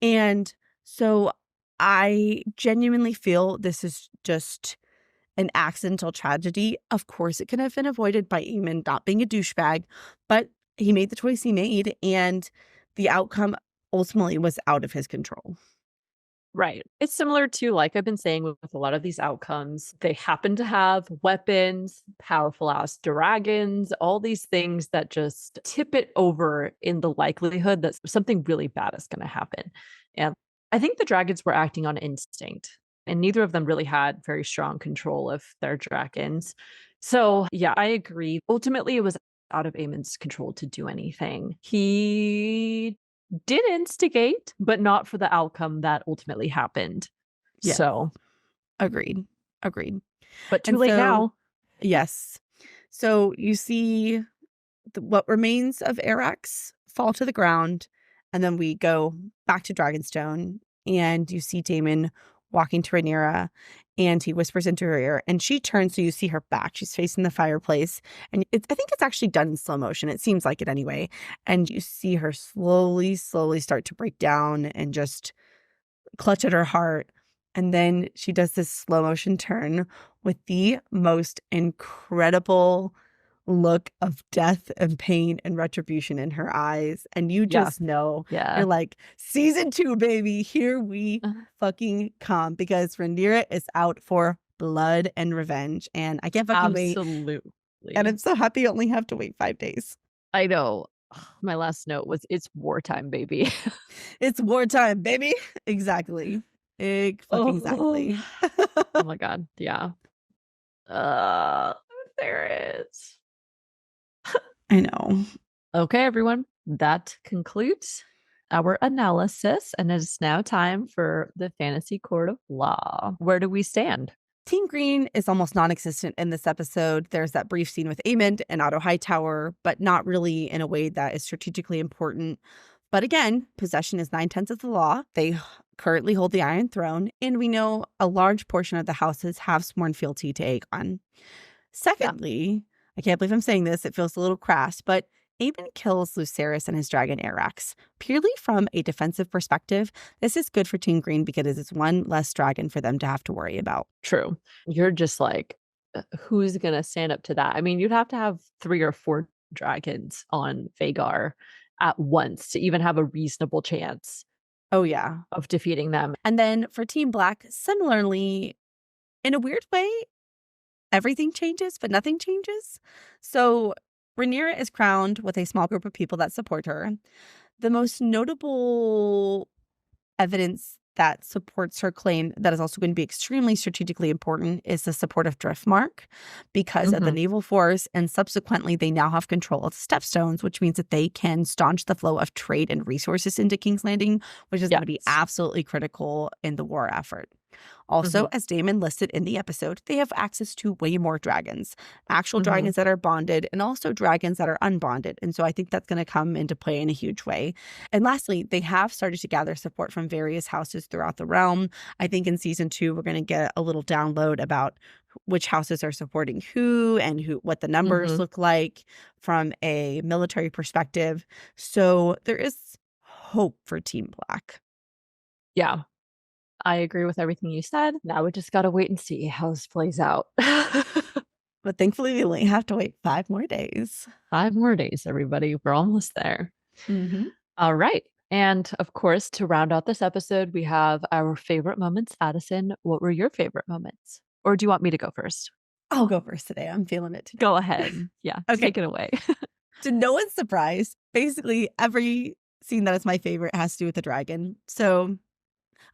And so I genuinely feel this is just an accidental tragedy. Of course, it could have been avoided by Aemond not being a douchebag, but he made the choice he made, and the outcome ultimately was out of his control. Right. It's similar to, like I've been saying with a lot of these outcomes, they happen to have weapons, powerful ass dragons, all these things that just tip it over in the likelihood that something really bad is going to happen. And I think the dragons were acting on instinct, and neither of them really had very strong control of their dragons. So, yeah, I agree. Ultimately, it was out of Aemond's control to do anything. He did instigate, but not for the outcome that ultimately happened. Yeah. So agreed. But too late now. Yes. So you see what remains of Arax fall to the ground, and then we go back to Dragonstone, and you see Daemon walking to Rhaenyra, and he whispers into her ear, and she turns, so you see her back. She's facing the fireplace, and I think it's actually done in slow motion. It seems like it anyway. And you see her slowly start to break down and just clutch at her heart. And then she does this slow motion turn with the most incredible look of death and pain and retribution in her eyes. And you just know, you're like, season 2, baby, here we fucking come, because Rhaenyra is out for blood and revenge. And I can't fucking wait. Absolutely. And I'm so happy I only have to wait 5 days. I know. My last note was, it's wartime, baby. It's wartime, baby. Exactly. Exactly. Oh my God. Yeah. There is. I know. Okay, everyone. That concludes our analysis, and it is now time for the fantasy court of law. Where do we stand? Team Green is almost non-existent in this episode. There's that brief scene with Aemond and Otto Hightower, but not really in a way that is strategically important. But again, possession is 9/10 of the law. They currently hold the Iron Throne, and we know a large portion of the houses have sworn fealty to Aegon. Secondly, I can't believe I'm saying this, it feels a little crass, but Aemond kills Lucerys and his dragon Arax. Purely from a defensive perspective, this is good for Team Green because it's one less dragon for them to have to worry about. True. You're just like, who's going to stand up to that? I mean, you'd have to have 3 or 4 dragons on Vhagar at once to even have a reasonable chance. Oh, yeah. Of defeating them. And then for Team Black, similarly, in a weird way, everything changes, but nothing changes. So Rhaenyra is crowned with a small group of people that support her. The most notable evidence that supports her claim that is also going to be extremely strategically important is the support of Driftmark, because of the naval force, and subsequently they now have control of the Stepstones, which means that they can staunch the flow of trade and resources into King's Landing, which is going to be absolutely critical in the war effort. Also, as Daemon listed in the episode, they have access to way more dragons, actual dragons that are bonded and also dragons that are unbonded. And so I think that's going to come into play in a huge way. And lastly, they have started to gather support from various houses throughout the realm. I think in season 2, we're going to get a little download about which houses are supporting who and what the numbers look like from a military perspective. So there is hope for Team Black. Yeah. I agree with everything you said. Now we just got to wait and see how this plays out. But thankfully, we only have to wait 5 more days. 5 more days, everybody. We're almost there. All right. And of course, to round out this episode, we have our favorite moments. Addison, what were your favorite moments? Or do you want me to go first? I'll go first today. I'm feeling it today. Go ahead. Yeah, Okay. take it away. To no one's surprise, basically every scene that is my favorite has to do with the dragon. So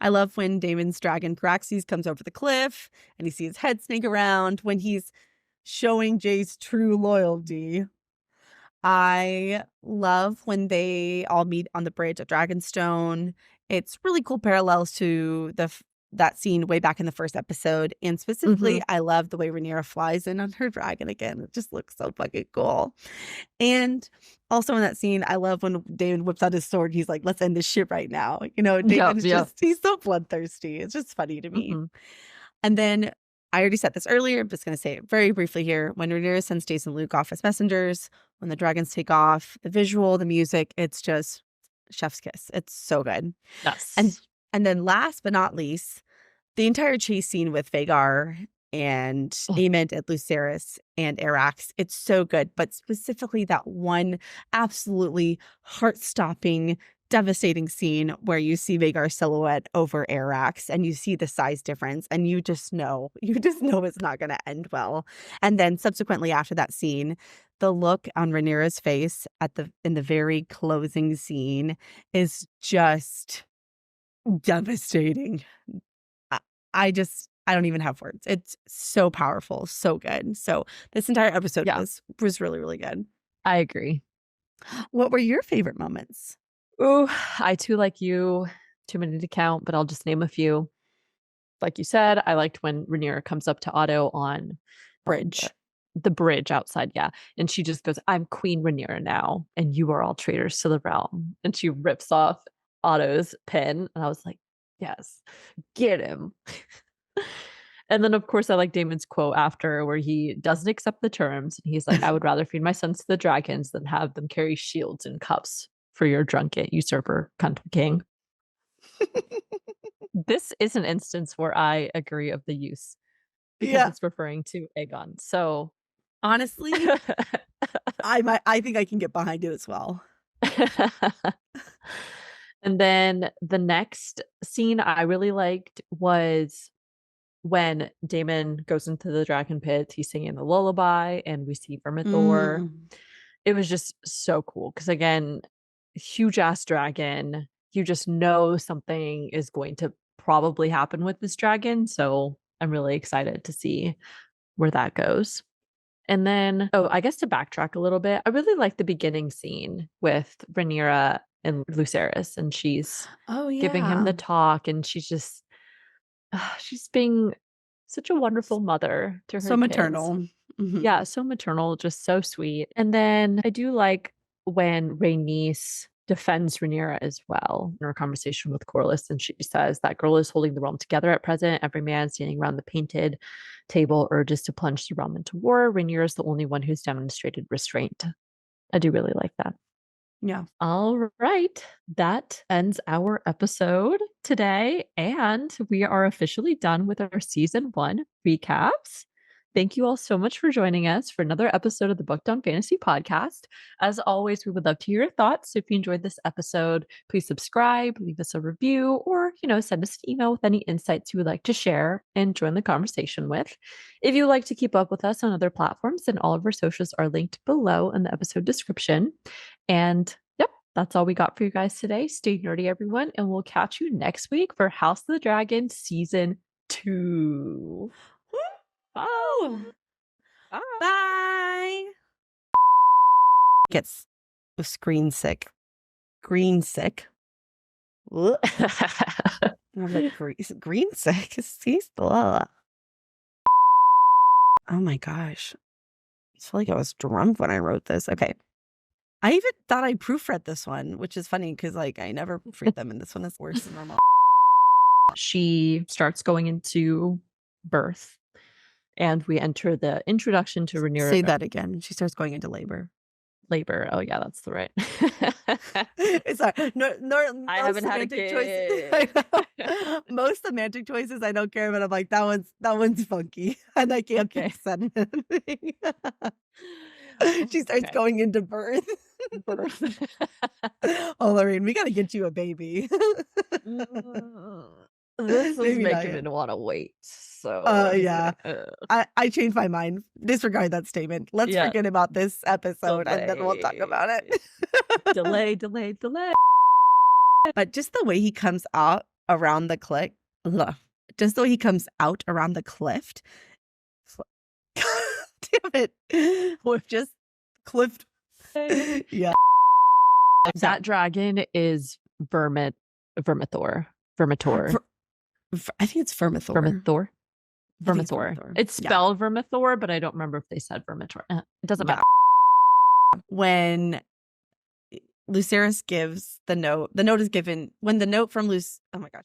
I love when Daemon's dragon Praxis comes over the cliff and you see his head snake around when he's showing Jay's true loyalty. I love when they all meet on the bridge at Dragonstone. It's really cool parallels to that scene way back in the first episode. And specifically, I love the way Rhaenyra flies in on her dragon again. It just looks so fucking cool. And also in that scene, I love when Daemon whips out his sword. He's like, let's end this shit right now. You know, Daemon's he's so bloodthirsty. It's just funny to me. And then I already said this earlier. I'm just going to say it very briefly here. When Rhaenyra sends Jace and Luke off as messengers, when the dragons take off, the visual, the music, it's just chef's kiss. It's so good. Yes. And then last but not least, the entire chase scene with Vhagar and Aemmond and Lucerys and Arax, it's so good. But specifically that one absolutely heart-stopping, devastating scene where you see Vhagar's silhouette over Arax and you see the size difference and you just know it's not going to end well. And then subsequently after that scene, the look on Rhaenyra's face in the very closing scene is just devastating. I don't even have words. It's so powerful, so good. So this entire episode was really, really good. I agree. What were your favorite moments? Ooh, I too, like you, too many to count, but I'll just name a few. Like you said, I liked when Rhaenyra comes up to Otto on the bridge outside, and she just goes, "I'm Queen Rhaenyra now, and you are all traitors to the realm." And she rips off Otto's pin, and I was like, "Yes, get him." And then, of course, I like Daemon's quote after where he doesn't accept the terms, and he's like, "I would rather feed my sons to the dragons than have them carry shields and cups for your drunken usurper, cunt king." This is an instance where I agree of the use because it's referring to Aegon. So honestly, I think I can get behind it as well. And then the next scene I really liked was when Daemon goes into the dragon pit. He's singing the lullaby and we see Vermithor. It was just so cool because, again, huge ass dragon. You just know something is going to probably happen with this dragon. So I'm really excited to see where that goes. And then, I guess to backtrack a little bit, I really like the beginning scene with Rhaenyra and Lucerys, and she's giving him the talk, and she's just, she's being such a wonderful mother to her so maternal. Yeah, so maternal, just so sweet. And then I do like when Rhaenys defends Rhaenyra as well in her conversation with Corlys, and she says that girl is holding the realm together at present. Every man standing around the painted table urges to plunge the realm into war. Rhaenyra is the only one who's demonstrated restraint. I do really like that. Yeah. All right. That ends our episode today, and we are officially done with our season 1 recaps. Thank you all so much for joining us for another episode of the Booked on Fantasy podcast. As always, we would love to hear your thoughts. So if you enjoyed this episode, please subscribe, leave us a review, or, send us an email with any insights you would like to share and join the conversation with. If you would like to keep up with us on other platforms, then all of our socials are linked below in the episode description. And yep, that's all we got for you guys today. Stay nerdy, everyone, and we'll catch you next week for House of the Dragon Season 2. Oh, bye. Gets screen sick. Green sick. I'm like, green sick. Oh my gosh. I feel like I was drunk when I wrote this. Okay. I even thought I proofread this one, which is funny because I never proofread them, and this one is worse than normal. She starts going into birth. And we enter the introduction to Rhaenyra. Say that again. She starts going into labor. Labor. Oh yeah, that's the right. It's sorry. No, I haven't had a kid. Most semantic choices I don't care about. I'm like, that one's funky, and I can't fix anything. She starts going into birth. Oh, Lorraine, we got to get you a baby. This is Maybe not making yet. me want to wait. So Yeah. I changed my mind. Disregard that statement. Let's Yeah. forget about this episode and then we'll talk about it. delay. But just the way he comes out around the cliff, just the way he comes out around the cliff. Damn it. We've just cliffed. Yeah. That dragon is Vermithor. I think it's Vermithor. Vermithor. It's spelled Vermithor, but I don't remember if they said Vermithor. It doesn't matter. When Lucerys gives the note is given when the note from oh my gosh.